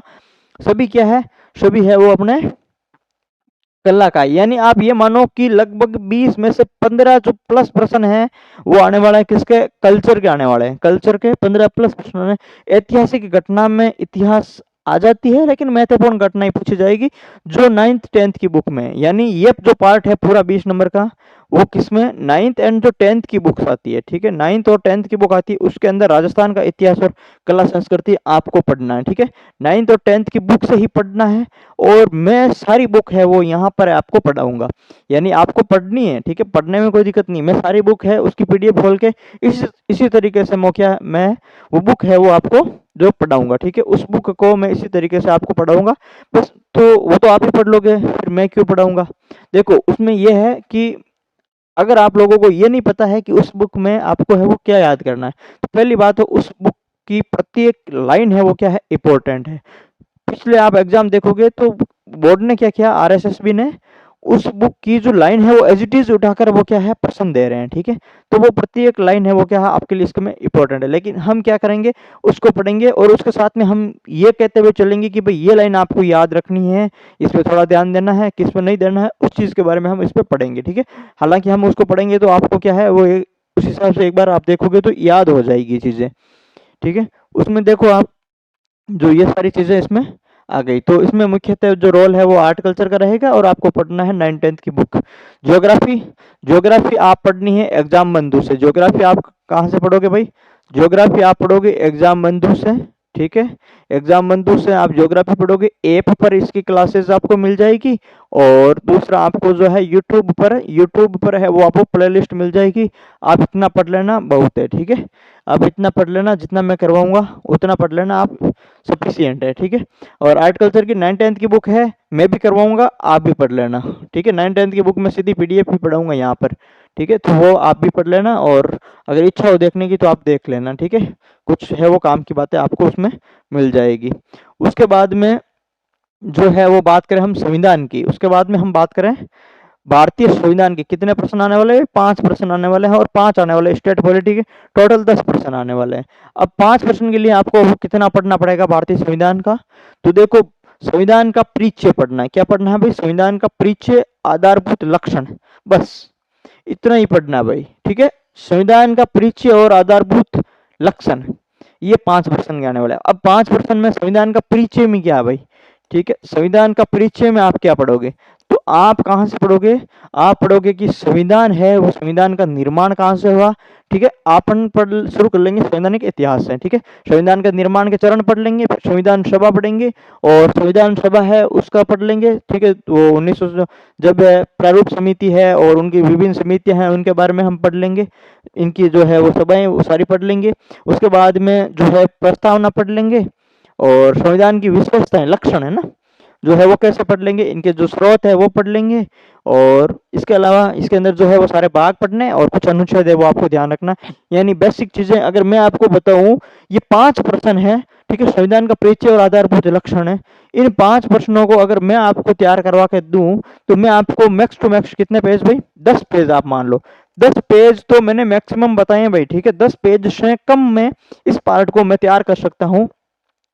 सभी क्या है? सभी है वो अपने कला का। यानी आप ये मानो कि लगभग 20 में से 15 जो प्लस प्रश्न है वो आने वाला है किसके? कल्चर के आने वाले हैं। कल्चर के 15 प्लस प्रश्न है। ऐतिहासिक घटना में इतिहास आ जाती है, लेकिन महत्वपूर्ण घटनाएं पूछी जाएगी जो 9th 10th की बुक में है। यानी ये जो पार्ट है पूरा 20 नंबर का, वो किसमें 9th एंड जो 10th की बुक्स आती है, ठीक है, 9th और 10th की बुक आती है, उसके अंदर राजस्थान का इतिहास और कला संस्कृति आपको पढ़ना है, ठीक है। 9th और 10th की बुक से ही पढ़ना है, और मैं सारी बुक है वो यहाँ पर आपको पढ़ाऊंगा, यानी आपको पढ़नी है, ठीक है, पढ़ने में कोई दिक्कत नहीं। मैं सारी बुक है उसकी पीडीएफ खोल के इसी तरीके से मैं वो बुक है वो आपको जो पढ़ाऊंगा, ठीक है, उस बुक को मैं इसी तरीके से आपको पढ़ाऊंगा बस। तो वो तो आप ही पढ़ लोगे, फिर मैं क्यों पढ़ाऊंगा। देखो उसमें ये है कि अगर आप लोगों को ये नहीं पता है कि उस बुक में आपको है वो क्या याद करना है, तो पहली बात है उस बुक की प्रत्येक लाइन है वो क्या है, इंपॉर्टेंट है। पिछले आप एग्जाम देखोगे तो बोर्ड ने क्या किया, आरएसएसबी ने उस बुक की जो लाइन है वो एज इट इज उठाकर वो क्या है प्रश्न दे रहे हैं, ठीक है। तो वो प्रत्येक लाइन है वो क्या है आपके लिए इसमें इंपॉर्टेंट है, लेकिन हम क्या करेंगे, उसको पढ़ेंगे और उसके साथ में हम ये कहते हुए चलेंगे कि भाई ये लाइन आपको याद रखनी है, इस पर थोड़ा ध्यान देना है, किस पर नहीं देना है, उस चीज के बारे में हम इस पर पढ़ेंगे, ठीक है। हालांकि हम उसको पढ़ेंगे तो आपको क्या है वो उस हिसाब से एक बार आप देखोगे तो याद हो जाएगी चीजें, ठीक है। उसमें देखो आप जो ये सारी चीजें इसमें आ गई, तो इसमें मुख्यतः जो रोल है वो आर्ट कल्चर का रहेगा, और आपको पढ़ना है 9th 10th की बुक। ज्योग्राफी, ज्योग्राफी आप पढ़नी है एग्जाम बंधु से। ज्योग्राफी आप कहाँ से पढ़ोगे भाई, ज्योग्राफी आप पढ़ोगे एग्जाम बंधु से, ठीक है। एग्जाम बंधु से आप ज्योग्राफी पढ़ोगे, ऐप पर इसकी क्लासेस आपको मिल जाएगी, और दूसरा आपको जो है यूट्यूब पर है वो आपको प्लेलिस्ट मिल जाएगी। आप इतना पढ़ लेना बहुत है, ठीक है। आप इतना पढ़ लेना, जितना मैं करवाऊंगा उतना पढ़ लेना आप, सफिशियंट है, ठीक है। और आर्ट कल्चर की 9th 10th की बुक है, मैं भी करवाऊंगा, आप भी पढ़ लेना, ठीक है। 9th 10th की बुक में सीधी पीडीएफ भी पढ़ाऊंगा यहाँ पर, ठीक है, तो वो आप भी पढ़ लेना, और अगर इच्छा हो देखने की तो आप देख लेना, ठीक है। कुछ है वो काम की बातें आपको उसमें मिल जाएगी। उसके बाद में जो है वो बात करें हम संविधान की, उसके बाद में हम बात करें भारतीय संविधान के कितने प्रश्न आने वाले हैं, 5 प्रश्न आने वाले हैं, और 5 आने वाले स्टेट पॉलिटी के, टोटल 10 प्रश्न आने वाले हैं। अब 5 प्रश्न के लिए आपको कितना पढ़ना पड़ेगा भारतीय संविधान का, तो देखो संविधान का परिचय पढ़ना है। क्या पढ़ना है भाई, संविधान का परिचय, आधारभूत लक्षण, बस इतना ही पढ़ना है भाई, ठीक है। संविधान का परिचय और आधारभूत लक्षण, ये 5 प्रश्न के आने वाले हैं। अब 5 प्रश्न में संविधान का परिचय में क्या है भाई, ठीक है, संविधान का परिचय में आप क्या पढ़ोगे, तो आप कहाँ से पढ़ोगे, आप पढ़ोगे कि संविधान है वो संविधान का निर्माण कहाँ से हुआ, ठीक है। अपन पढ़ शुरू कर लेंगे संवैधानिक इतिहास से, ठीक है। संविधान के निर्माण के चरण पढ़ लेंगे, फिर संविधान सभा पढ़ेंगे, और संविधान सभा है उसका पढ़ लेंगे, ठीक है। वो 1900 जब प्रारूप समिति है और उनकी विभिन्न समितियां हैं उनके बारे में हम पढ़ लेंगे, इनकी जो है वो सभाएं वो सारी पढ़ लेंगे। उसके बाद में जो है प्रस्तावना पढ़ लेंगे, और संविधान की विशेषताएं, लक्षण है ना, जो है वो कैसे पढ़ लेंगे, इनके जो स्रोत है वो पढ़ लेंगे। और इसके अलावा इसके अंदर जो है वो सारे भाग पढ़ने हैं, और कुछ अनुच्छेद है वो आपको ध्यान रखना है। यानी बेसिक चीजें अगर मैं आपको बताऊं, ये 5 प्रश्न है, ठीक है। संविधान का परिचय और आधारभूत लक्षण है, इन 5 प्रश्नों को अगर मैं आपको तैयार करवा के दूं तो मैं आपको मैक्स टू मैक्स कितने पेज भाई, 10 पेज आप मान लो, 10 पेज तो मैंने मैक्सिमम बताए हैं भाई, ठीक है। 10 पेज से कम में इस पार्ट को मैं तैयार कर सकता हूँ,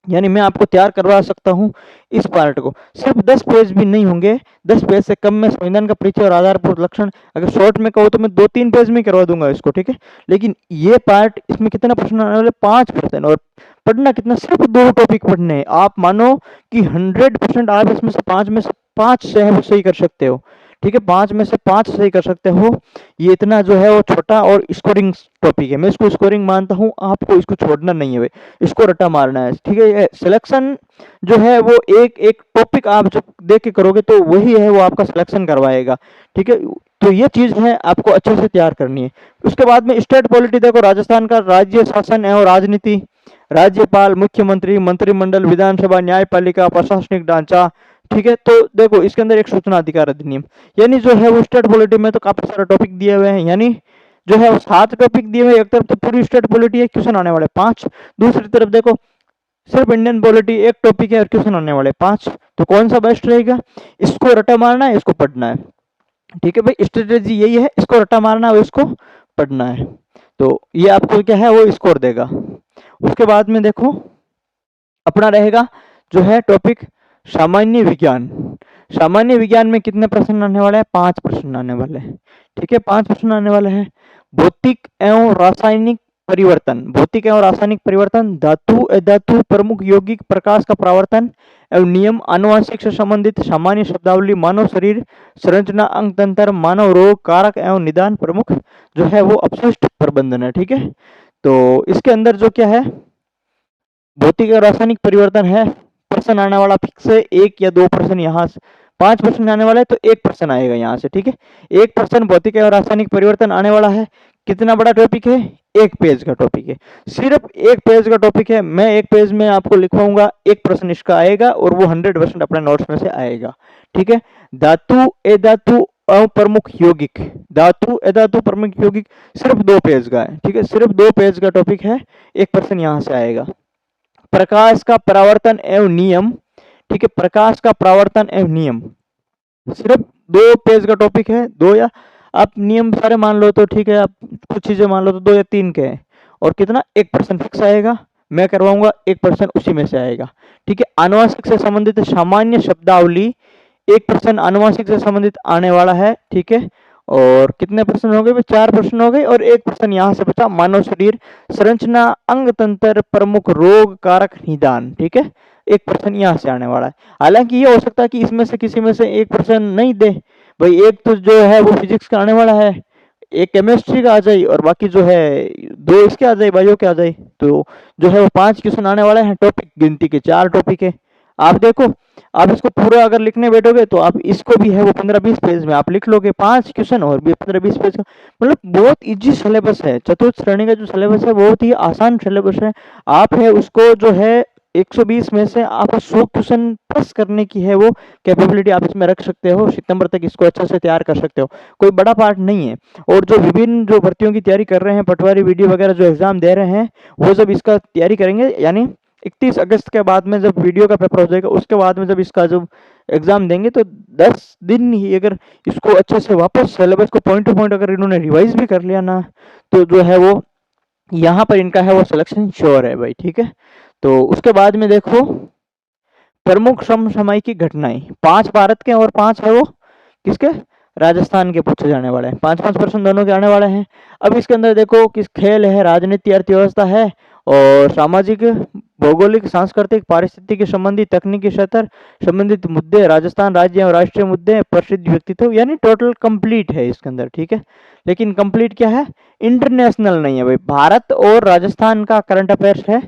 यानी मैं आपको तैयार करवा सकता हूं इस पार्ट को। सिर्फ 10 पेज भी नहीं होंगे, 10 पेज से कम में संविधान का परिचय और आधारभूत लक्षण, अगर शॉर्ट में कहो तो मैं 2-3 पेज में करवा दूंगा इसको, ठीक है। लेकिन ये पार्ट, इसमें कितना प्रश्न आने वाले, 5%, और पढ़ना कितना, सिर्फ 2 टॉपिक पढ़ने हैं। आप मानो कि 100% आप इसमें से 5 में से 5 से है वो सही कर सकते हो, ठीक है। 5 में से 5 सही कर सकते हो। ये इतना जो है वो छोटा और स्कोरिंग टॉपिक है, मैं इसको स्कोरिंग मानता हूँ, आपको इसको छोड़ना नहीं है भाई, इसको रट्टा मारना है, ठीक है। सिलेक्शन जो है वो एक एक टॉपिक आप जब देख के करोगे तो वही है वो आपका सिलेक्शन करवाएगा, ठीक है। तो ये चीज है आपको अच्छे से तैयार करनी है। उसके बाद में स्टेट पॉलिटी देखो, राजस्थान का राज्य शासन है और राजनीति, राज्यपाल, मुख्यमंत्री, मंत्रिमंडल, विधानसभा, न्यायपालिका, प्रशासनिक ढांचा, ठीक है। तो देखो इसके अंदर एक सूचना अधिकार अधिनियम, यानी जो है वो स्टेट पॉलिटी में तो काफी सारे टॉपिक दिए हुए हैं, यानी जो है वो 7 टॉपिक दिए हुए। एक तरफ तो पूरी स्टेट पॉलिटी है, क्वेश्चन आने वाले 5, दूसरी तरफ देखो सिर्फ इंडियन पॉलिटी एक टॉपिक है और क्वेश्चन आने वाले 5, तो कौन सा बेस्ट रहेगा, इसको रट्टा मारना है, इसको पढ़ना है, ठीक है भाई। स्ट्रेटेजी यही है, इसको रट्टा मारना है, इसको पढ़ना है, तो ये आपको क्या है वो स्कोर देगा। उसके बाद में देखो अपना रहेगा जो है टॉपिक सामान्य विज्ञान। सामान्य विज्ञान में कितने प्रश्न आने वाले हैं, 5 प्रश्न आने वाले हैं, ठीक है, 5 प्रश्न आने वाले हैं। भौतिक एवं रासायनिक परिवर्तन, भौतिक एवं रासायनिक परिवर्तन, धातु अधातु, प्रमुख यौगिक, प्रकाश का परावर्तन एवं नियम, आनुवंशिक से संबंधित सामान्य शब्दावली, मानव शरीर संरचना, अंग तंत्र, मानव रोग, कारक एवं निदान, प्रमुख जो है वो अपशिष्ट प्रबंधन है। ठीक है, तो इसके अंदर जो क्या है, भौतिक और रासायनिक परिवर्तन है, प्रश्न आने वाला फिक्स है, 1 या 2% यहाँ से, 5% आने वाला है तो 1% आएगा यहाँ से। ठीक है, 1% भौतिक और रासायनिक परिवर्तन आने वाला है। कितना बड़ा टॉपिक है, 1 पेज का टॉपिक है, सिर्फ 1 पेज का टॉपिक है। मैं 1 पेज में आपको लिखवाऊंगा, 1% इसका आएगा और वो 100% अपने नोट्स में से आएगा। ठीक है, धातु अधातु प्रमुख यौगिक, धातु अधातु प्रमुख यौगिक सिर्फ 2 पेज का है। ठीक है, सिर्फ 2 पेज का टॉपिक है, 1% यहाँ से आएगा। प्रकाश का परावर्तन एवं नियम, ठीक है, प्रकाश का परावर्तन एवं नियम सिर्फ 2 पेज का टॉपिक है। 2 या आप नियम सारे मान लो तो ठीक है, आप कुछ चीजें मान लो तो 2 या 3 के हैं, और कितना 1% फिक्स आएगा, मैं करवाऊंगा 1% उसी में से आएगा। ठीक है, आनुवंशिक से संबंधित सामान्य शब्दावली 1% आनुवंशिक से संबंधित आने वाला है। ठीक है, और कितने प्रश्न हो गए, 4 प्रश्न हो गए और 1% यहाँ से बचा, मानव शरीर संरचना, अंग तंत्र, प्रमुख रोग, कारक, निदान। ठीक है, 1% यहाँ से आने वाला है। हालांकि ये हो सकता है कि इसमें से किसी में से 1% नहीं दे भाई, एक तो जो है वो फिजिक्स का आने वाला है, एक केमिस्ट्री का आ जाए और बाकी जो है 2 इसके आ जाए, बायो के आ जाए, तो जो है वो 5 क्वेश्चन आने वाले हैं। टॉपिक गिनती के 4 टॉपिक है। आप देखो, आप इसको पूरा अगर लिखने बैठोगे तो आप इसको भी है वो 15-20 पेज में आप लिख लोगे, 5 क्वेश्चन और भी 15-20 पेज का, मतलब बहुत इजी सिलेबस है। चतुर्थ श्रेणी का जो सिलेबस है बहुत ही आसान सिलेबस है। आप है उसको जो है 120 में से आप 100 क्वेश्चन प्लस करने की है वो कैपेबिलिटी आप इसमें रख सकते हो। सितंबर तक इसको अच्छे से तैयार कर सकते हो, कोई बड़ा पार्ट नहीं है। और जो विभिन्न जो भर्तियों की तैयारी कर रहे हैं, पटवारी वीडियो वगैरह जो एग्जाम दे रहे हैं, वो जब इसका तैयारी करेंगे, यानी 31 अगस्त के बाद में जब वीडियो का पेपर हो जाएगा, उसके बाद में जब इसका जो एग्जाम देंगे तो 10 दिन ही अगर इसको अच्छे से वापस सिलेबस को पॉइंट टू पॉइंट अगर इन्होंने रिवाइज भी कर लिया ना, तो जो है वो यहाँ पर इनका है वो सिलेक्शन श्योर है भाई। ठीक है, तो उसके बाद में देखो, प्रमुख समसामयिक घटनाएं 5 भारत के और 5 है वो किसके, राजस्थान के पूछे जाने वाले हैं। 5-5% दोनों के आने वाले हैं। अब इसके अंदर देखो किस खेल है, राजनीति, अर्थव्यवस्था है, और सामाजिक, भौगोलिक, सांस्कृतिक, पारिस्थितिकी संबंधी, तकनीकी क्षेत्र संबंधित मुद्दे, राजस्थान राज्य और राष्ट्रीय मुद्दे, प्रसिद्ध व्यक्तित्व, यानी टोटल कंप्लीट है इसके अंदर। ठीक है, लेकिन कंप्लीट क्या है, इंटरनेशनल नहीं है भाई, भारत और राजस्थान का करंट अफेयर्स है,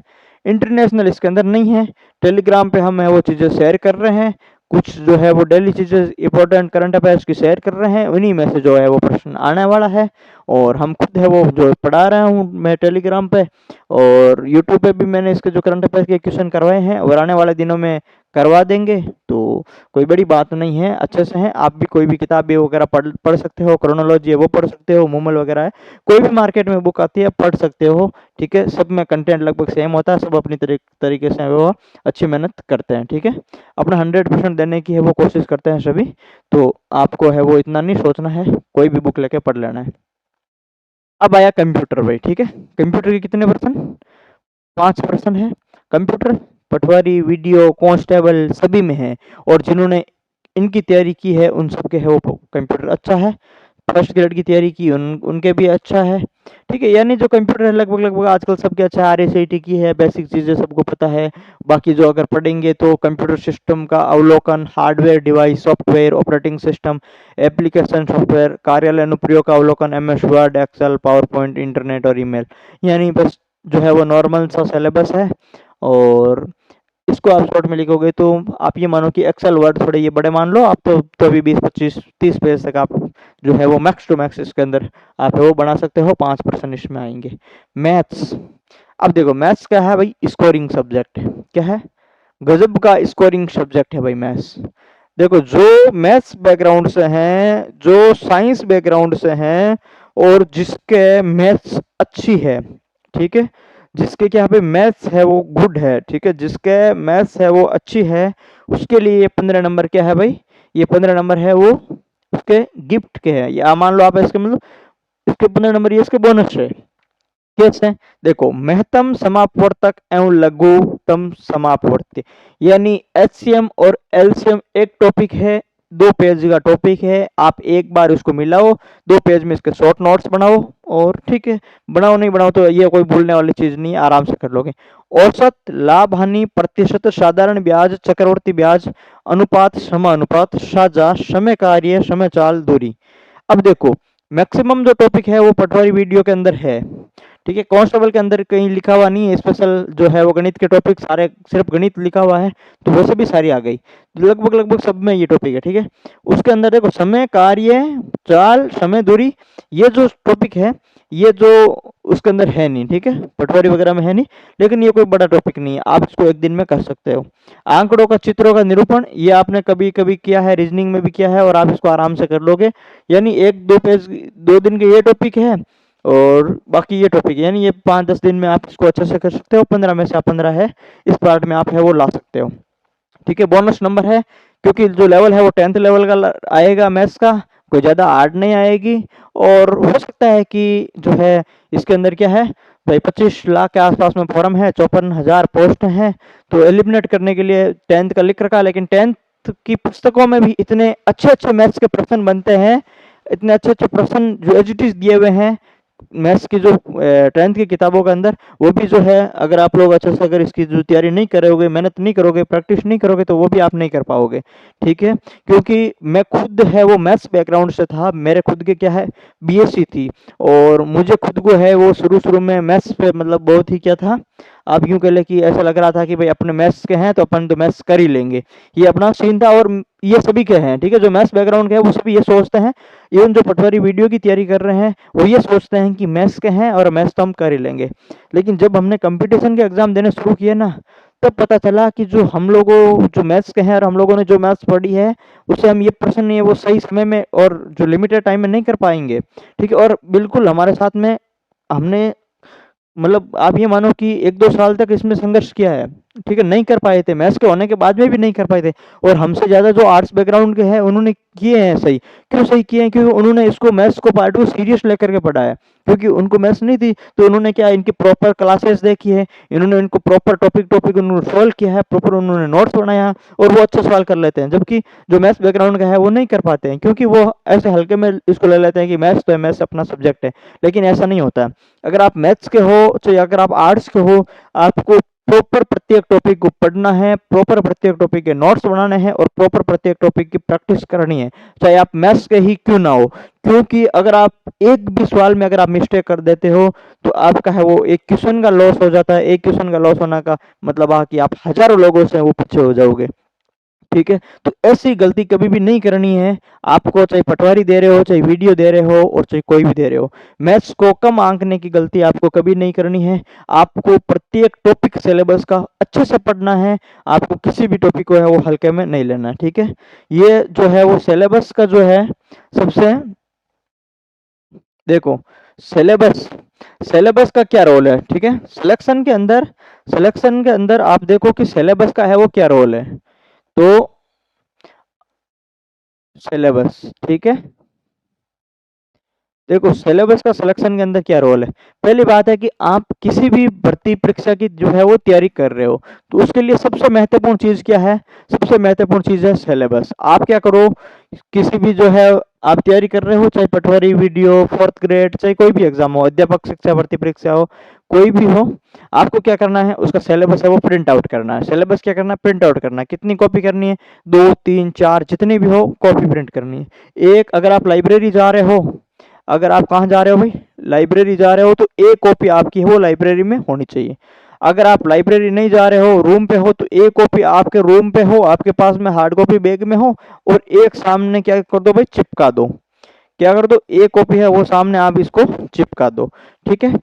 इंटरनेशनल इसके अंदर नहीं है। टेलीग्राम पे हम है वो चीजें शेयर कर रहे हैं, कुछ जो है वो डेली चीजें इंपॉर्टेंट करंट अफेयर्स की शेयर कर रहे हैं, उन्हीं में से जो है वो प्रश्न आने वाला है। और हम खुद है वो जो पढ़ा रहा हूँ मैं टेलीग्राम पे, और यूट्यूब पे भी मैंने इसके जो करंट अफेयर्स के क्वेश्चन करवाए हैं और आने वाले दिनों में करवा देंगे। तो कोई बड़ी बात नहीं है, अच्छे से है। आप भी कोई भी किताब भी वगैरह पढ़ सकते हो, क्रोनोलॉजी है वो पढ़ सकते हो, मूमल वगैरह है, कोई भी मार्केट में बुक आती है पढ़ सकते हो। ठीक है, सब में कंटेंट लगभग सेम होता है, सब अपनी तरीके से वो अच्छी मेहनत करते हैं। ठीक है, अपना 100% देने की है वो कोशिश करते हैं सभी, तो आपको है वो इतना नहीं सोचना है, कोई भी बुक लेके पढ़ लेना है। अब आया कंप्यूटर भाई। ठीक है, कंप्यूटर के कितने परसेंट, 5% है। कंप्यूटर पटवारी, वीडियो, कांस्टेबल सभी में है, और जिन्होंने इनकी तैयारी की है उन सबके है वो कंप्यूटर अच्छा है। फर्स्ट ग्रेड की तैयारी की उनके भी अच्छा है। ठीक है, यानी जो कंप्यूटर है लगभग लगभग आजकल सबके अच्छा है। RSIT की है, बेसिक चीजें सबको पता है। बाकी जो अगर पढ़ेंगे तो कंप्यूटर सिस्टम का अवलोकन, hardware, device, software, operating system, application software, कार्यालय अनुप्रयोग का अवलोकन, MS word, excel, power point, internet और ईमेल, यानी बस जो है वो नॉर्मल सा सिलेबस है। और इसको आप शॉर्ट में लिखोगे तो आप ये मानो कि एक्सेल वर्ड थोड़े ये बड़े मान लो आप, तो भी 20-25-30 पेज तक आप जो है वो मैक्स टू मैक्स इसके अंदर आप वो बना सकते हो। 5% इसमें आएंगे। मैथ्स, अब देखो मैथ्स क्या है भाई, स्कोरिंग सब्जेक्ट है। क्या है, गजब का स्कोरिंग सब्जेक्ट है भाई मैथ्स। देखो जो मैथ्स बैकग्राउंड से हैं, जो साइंस बैकग्राउंड से हैं, और जिसके मैथ्स अच्छी है, ठीक है, जिसके क्या पे मैथ्स है वो गुड है, ठीक है, जिसके मैथ्स है वो अच्छी है, उसके लिए ये 15 नंबर क्या है भाई, ये 15 नंबर है वो उसके गिफ्ट के हैं, या मान लो आप इसके मतलब इसके 15 नंबर ये इसके बोनस है। कैसे, देखो महत्तम समापवर्तक एवं लघुत्तम समापवर्ती, यानी HCM और LCM एक टॉपिक है, 2 पेज का टॉपिक है, आप एक बार उसको मिलाओ, 2 पेज में इसके शॉर्ट नोट्स बनाओ और ठीक है, बनाओ नहीं बनाओ तो ये कोई भूलने वाली चीज़ नहीं है, आराम से कर लोगे। औसत लाभ हानि प्रतिशत, साधारण ब्याज, चक्रवर्ती ब्याज, अनुपात, समानुपात, साझा, समय कार्य, समय चाल, दूरी। अब देखो, मैक्सिमम जो टॉपिक है वो पटवारी वीडियो के अंदर है, ठीक है। कांस्टेबल के अंदर कहीं लिखा हुआ नहीं है, स्पेशल जो है वो गणित के टॉपिक सारे, सिर्फ गणित लिखा हुआ है, तो वो सभी सारी आ गई, लगभग लगभग सब में ये टॉपिक है, ठीक है। उसके अंदर देखो, समय कार्य, चाल, समय दूरी, ये जो टॉपिक है, ये जो उसके अंदर है नहीं, ठीक है, पटवारी वगैरह में है नहीं, लेकिन ये कोई बड़ा टॉपिक नहीं है, आप इसको एक दिन में कर सकते हो। आंकड़ों का, चित्रों का निरूपण, ये आपने कभी कभी किया है, रीजनिंग में भी किया है, और आप इसको आराम से कर लोगे। यानी 1-2 पेज 2 दिन के ये टॉपिक है, और बाकी ये टॉपिक है, यानी ये 5-10 दिन में आप इसको अच्छे से कर सकते हो, 15 में से आप 15 है इस पार्ट में आप है वो ला सकते हो, ठीक है। बोनस नंबर है, क्योंकि जो लेवल है वो 10th लेवल का आएगा मैथ्स का, कोई ज़्यादा हार्ड नहीं आएगी। और हो सकता है कि जो है इसके अंदर क्या है भाई, 25 लाख के आसपास में फॉर्म है, 54,000 पोस्ट हैं, तो एलिमिनेट करने के लिए 10th का लिख रखा है, लेकिन 10th की पुस्तकों में भी इतने अच्छे अच्छे मैथ्स के प्रश्न बनते हैं, इतने अच्छे अच्छे प्रश्न जो एज दिए हुए हैं मैथ्स की, जो 10th की किताबों के अंदर, वो भी जो है अगर आप लोग अच्छे से अगर इसकी जो तैयारी नहीं करोगे, मेहनत नहीं करोगे, प्रैक्टिस नहीं करोगे, तो वो भी आप नहीं कर पाओगे, ठीक है। क्योंकि मैं खुद है वो मैथ्स बैकग्राउंड से था, मेरे खुद के क्या है बीएससी थी, और मुझे खुद को है वो शुरू में मैथ्स पे मतलब बहुत ही क्या था, आप यूं कह ले कि ऐसा लग रहा था कि भाई अपने मैथ्स के हैं तो अपन तो मैथ्स कर ही लेंगे, ये अपना सीन था। और ये सभी के हैं, ठीक है, जो मैथ्स बैकग्राउंड के हैं वो सभी ये सोचते हैं, इवन जो पटवारी वीडियो की तैयारी कर रहे हैं वो ये सोचते हैं कि मैथ्स के हैं और मैथ्स तो हम कर ही लेंगे। लेकिन जब हमने कंपटीशन के एग्जाम देने शुरू किए ना, तब पता चला कि जो हम लोगों जो मैथ्स के हैं और हम लोगों ने जो मैथ्स पढ़ी है, उससे हम ये प्रश्न नहीं है वो सही समय में और जो लिमिटेड टाइम में नहीं कर पाएंगे, ठीक है। और बिल्कुल हमारे साथ में हमने मतलब आप ये मानो कि 1-2 साल तक इसमें संघर्ष किया है, ठीक है, नहीं कर पाए थे, मैथ्स के होने के बाद में भी नहीं कर पाए थे। और हमसे ज़्यादा जो आर्ट्स बैकग्राउंड के हैं उन्होंने किए हैं सही। क्यों सही किए हैं? क्योंकि उन्होंने इसको मैथ्स को पार्ट को सीरियस लेकर के पढ़ा है, क्योंकि उनको मैथ्स नहीं थी, तो उन्होंने क्या इनकी प्रॉपर क्लासेस देखी है, इन्होंने इनको प्रॉपर टॉपिक उन्होंने सॉल्व किया है, प्रॉपर उन्होंने नोट्स बनाया, और वो अच्छे सवाल कर लेते हैं। जबकि जो मैथ्स बैकग्राउंड का है वो नहीं कर पाते हैं, क्योंकि वो ऐसे हल्के में इसको ले लेते हैं कि मैथ्स तो है, मैथ्स अपना सब्जेक्ट है। लेकिन ऐसा नहीं होता है। अगर आप मैथ्स के हो चाहे अगर आप आर्ट्स के हो, आपको प्रॉपर प्रत्येक टॉपिक को पढ़ना है, प्रॉपर प्रत्येक टॉपिक के नोट्स बनाने हैं, और प्रॉपर प्रत्येक टॉपिक की प्रैक्टिस करनी है, चाहे आप मैथ्स के ही क्यों ना हो। क्योंकि अगर आप एक भी सवाल में अगर आप मिस्टेक कर देते हो, तो आपका है वो एक क्वेश्चन का लॉस हो जाता है। एक क्वेश्चन का लॉस होने का मतलब है कि आप हजारों लोगों से वो पीछे हो जाओगे, ठीक है। तो ऐसी गलती कभी भी नहीं करनी है आपको, चाहे पटवारी दे रहे हो, चाहे वीडियो दे रहे हो, और चाहे कोई भी दे रहे हो। मैथ्स को कम आंकने की गलती आपको कभी नहीं करनी है। आपको प्रत्येक टॉपिक सिलेबस का अच्छे से पढ़ना है, आपको किसी भी टॉपिक को है वो हल्के में नहीं लेना, ठीक है। ये जो है वो सिलेबस का जो है सबसे, देखो सिलेबस, सिलेबस का क्या रोल है, ठीक है। सिलेक्शन के अंदर आप देखो कि सिलेबस का है वो क्या रोल है। तो सिलेबस, ठीक है, देखो सिलेबस का सिलेक्शन के अंदर क्या रोल है। पहली बात है कि आप किसी भी भर्ती परीक्षा की जो है वो तैयारी कर रहे हो, तो उसके लिए सबसे महत्वपूर्ण चीज क्या है? सबसे महत्वपूर्ण चीज है सिलेबस। आप क्या करो, किसी भी जो है आप तैयारी कर रहे हो, चाहे पटवारी वीडियो, 4th ग्रेड, चाहे कोई भी एग्जाम हो, अध्यापक शिक्षा भर्ती परीक्षा हो, कोई भी हो, आपको क्या करना है, उसका सिलेबस है वो प्रिंट आउट करना है। सिलेबस क्या करना है? प्रिंट आउट करना है। कितनी कॉपी करनी है? 2, 3, 4 जितनी भी हो कॉपी प्रिंट करनी है। एक, अगर आप लाइब्रेरी जा रहे हो, अगर आप कहाँ जा रहे हो भाई, लाइब्रेरी जा रहे हो, तो एक कॉपी आपकी है वो लाइब्रेरी में होनी चाहिए। अगर आप लाइब्रेरी नहीं जा रहे हो, रूम पे हो, तो एक कॉपी आपके रूम पे हो, आपके पास में हार्ड कॉपी बैग में हो, और एक सामने क्या कर दो भाई, चिपका दो। क्या कर दो, एक कॉपी है वो सामने आप इसको चिपका दो, ठीक है।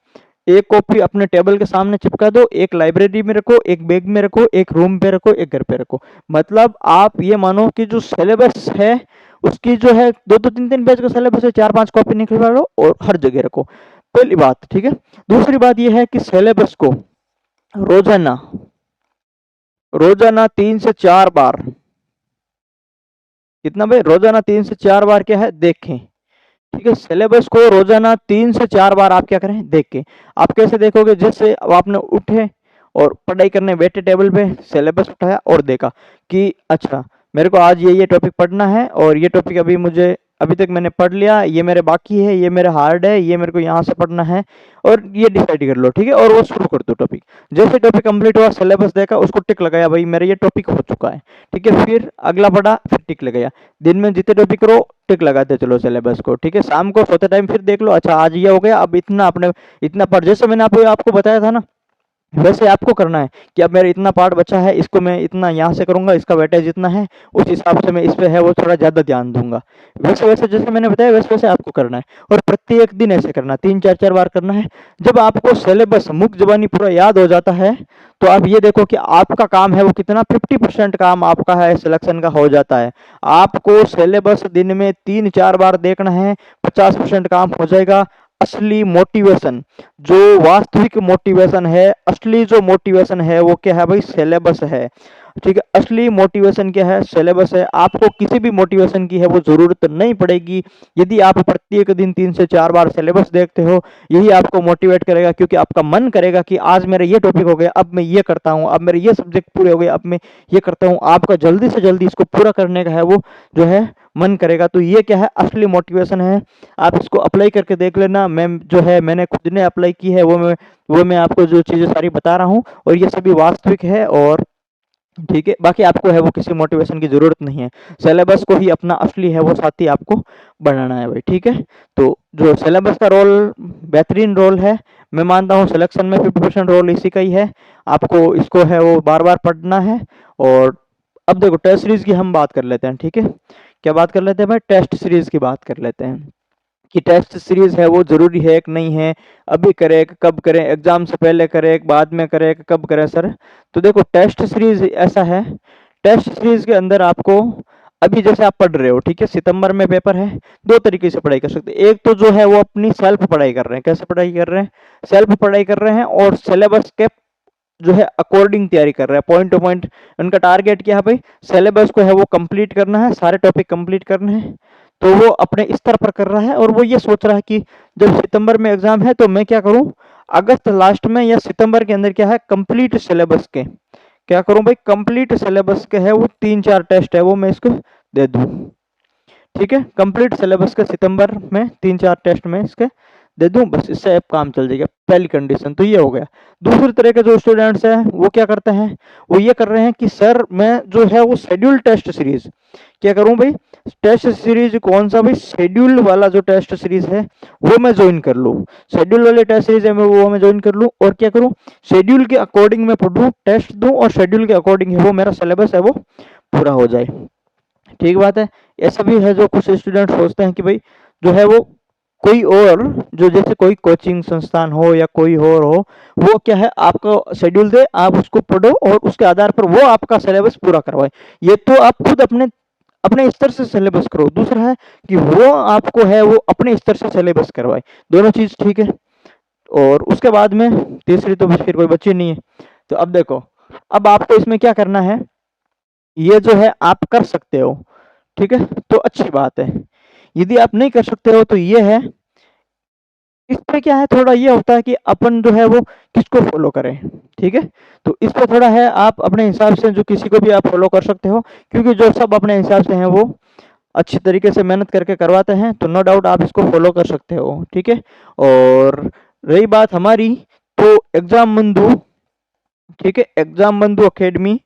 एक कॉपी अपने टेबल के सामने चिपका दो, एक लाइब्रेरी में रखो, एक बैग में रखो, एक रूम पे रखो, एक घर पे रखो। मतलब आप ये मानो कि जो सिलेबस है उसकी जो है 2-3 पेज का सिलेबस है, 4-5 कॉपी निकलवा लो और हर जगह रखो। पहली बात, ठीक है। दूसरी बात यह है कि सिलेबस को रोजाना रोजाना 3 से 4 बार, कितना भाई, रोजाना 3 से 4 बार क्या है देखें, ठीक है। सिलेबस को रोजाना 3 से 4 बार आप क्या करें, देखें। आप कैसे देखोगे? जैसे अब आपने उठे और पढ़ाई करने बैठे टेबल पे, सिलेबस उठाया और देखा कि अच्छा मेरे को आज ये टॉपिक पढ़ना है और ये टॉपिक अभी तक मैंने पढ़ लिया, ये मेरे बाकी है, ये मेरे हार्ड है, ये मेरे को यहाँ से पढ़ना है, और ये डिसाइड कर लो, ठीक है। और वो शुरू कर दो टॉपिक। जैसे टॉपिक कंप्लीट हुआ, सिलेबस देखा, उसको टिक लगाया, भाई मेरा ये टॉपिक हो चुका है, ठीक है। फिर अगला पढ़ा, फिर टिक लगाया। दिन में जितने टॉपिक करो टिक लगाते चलो सिलेबस को, ठीक है। शाम को सोते टाइम फिर देख लो, अच्छा आज ये हो गया, अब इतना आपने इतना पढ़, जैसे मैंने आपको बताया था ना, वैसे आपको करना है कि अब मेरा इतना पार्ट बचा है, इसको मैं इतना यहाँ से करूंगा, इसका वेटेज इतना है, उस हिसाब से मैं इस पे है वो थोड़ा ज़्यादा ध्यान दूंगा। वैसे वैसे जैसे मैंने बताया वैसे वैसे आपको करना है, और प्रत्येक दिन ऐसे करना, 3-4 बार करना है। जब आपको सिलेबस मुख जबानी पूरा याद हो जाता है, तो आप ये देखो कि आपका काम है वो कितना 50% काम आपका है सिलेक्शन का हो जाता है। आपको सिलेबस दिन में 3-4 बार देखना है, 50% काम हो जाएगा। असली मोटिवेशन, जो वास्तविक मोटिवेशन है, असली जो मोटिवेशन है वो क्या है भाई, सिलेबस है, ठीक है। असली मोटिवेशन क्या है, सिलेबस है। आपको किसी भी मोटिवेशन की है वो जरूरत नहीं पड़ेगी। यदि आप प्रत्येक दिन 3 से 4 बार सिलेबस देखते हो, यही आपको मोटिवेट करेगा, क्योंकि आपका मन करेगा कि आज मेरा ये टॉपिक हो गया, अब मैं ये करता हूँ, अब मेरे ये सब्जेक्ट पूरे हो गए, अब मैं ये करता हूँ। आपका जल्दी से जल्दी इसको पूरा करने का है वो जो है मन करेगा। तो ये क्या है, असली मोटिवेशन है। आप इसको अप्लाई करके देख लेना। मैंने खुद ने अप्लाई की है, वो मैं आपको जो चीज़ें सारी बता रहा हूँ, और ये सभी वास्तविक है, और ठीक है। बाकी आपको है वो किसी मोटिवेशन की जरूरत नहीं है, सिलेबस को ही अपना असली है वो साथी आपको बनाना है भाई, ठीक है। तो जो सिलेबस का रोल बेहतरीन रोल है, मैं मानता हूँ सिलेक्शन में 50% रोल इसी का ही है। आपको इसको है वो बार बार पढ़ना है। और अब देखो टेस्ट सीरीज की हम बात कर लेते हैं, ठीक है। क्या बात कर लेते हैं भाई, टेस्ट सीरीज की बात कर लेते हैं कि टेस्ट सीरीज है वो जरूरी है कि नहीं है, अभी करें कि कब करें, एग्जाम से पहले करें कि बाद में करें कि कब करें सर। तो देखो टेस्ट सीरीज ऐसा है, टेस्ट सीरीज के अंदर आपको अभी जैसे आप पढ़ रहे हो, ठीक है, सितंबर में पेपर है, दो तरीके से पढ़ाई कर सकते हैं। एक तो जो है वो अपनी सेल्फ पढ़ाई कर रहे हैं, कैसे पढ़ाई कर रहे हैं, सेल्फ पढ़ाई कर रहे हैं, और सिलेबस के जो है अकॉर्डिंग तैयारी कर रहा है, पॉइंट टू पॉइंट। उनका टारगेट क्या है भाई, सिलेबस को है वो कंप्लीट करना है, सारे टॉपिक कंप्लीट करने हैं। तो वो अपने स्तर पर कर रहा है, और वो ये सोच रहा है कि जब सितंबर में एग्जाम है तो मैं क्या करूं, अगस्त लास्ट में या सितंबर के अंदर क्या है, कंप्लीट सिलेबस के क्या करूं भाई, कंप्लीट सिलेबस के है वो 3-4 टेस्ट है वो मैं इसको दे दूं, ठीक है। कंप्लीट सिलेबस के सितंबर में 3-4 टेस्ट में इसके दे दूं, बस इससे अब काम चल जाएगा। पहली कंडीशन तो ये हो गया। दूसरी तरह के जो स्टूडेंट्स हैं वो क्या करते हैं, वो ये कर रहे हैं कि सर मैं जो है वो शेड्यूल टेस्ट सीरीज क्या करूं भाई, टेस्ट सीरीज कौन सा भाई, शेड्यूल वाला जो टेस्ट सीरीज है वो मैं ज्वाइन कर लूं, शेड्यूल वाले टेस्ट सीरीज है वो मैं ज्वाइन कर लूं, और क्या करूं, शेड्यूल के अकॉर्डिंग मैं पढ़ूं, टेस्ट दूं, और शेड्यूल के अकॉर्डिंग है वो मेरा सिलेबस है वो पूरा हो जाए, ठीक बात है। ऐसा भी है जो कुछ स्टूडेंट सोचते हैं कि भाई जो है वो कोई और, जो जैसे कोई कोचिंग संस्थान हो या कोई और हो, वो क्या है आपको शेड्यूल दे, आप उसको पढ़ो और उसके आधार पर वो आपका सिलेबस पूरा करवाए। ये तो आप खुद अपने अपने स्तर से सिलेबस करो, दूसरा है कि वो आपको है वो अपने स्तर से सिलेबस करवाए, दोनों चीज ठीक है। और उसके बाद में तीसरी तो फिर कोई बच्ची नहीं है। तो अब देखो, अब आपको इसमें क्या करना है, ये जो है आप कर सकते हो, ठीक है, तो अच्छी बात है। यदि आप नहीं कर सकते हो तो ये है, इसमें क्या है, थोड़ा ये होता है कि अपन जो है वो किसको फॉलो करें, ठीक है। तो इस पर थोड़ा है आप अपने हिसाब से जो किसी को भी आप फॉलो कर सकते हो, क्योंकि जो सब अपने हिसाब से हैं वो अच्छी तरीके से मेहनत करके करवाते हैं, तो नो डाउट आप इसको फॉलो कर सकते हो, ठीक है। और रही बात हमारी, तो एग्जाम बंधु, ठीक है, एग्जाम बंधु अकेडमी,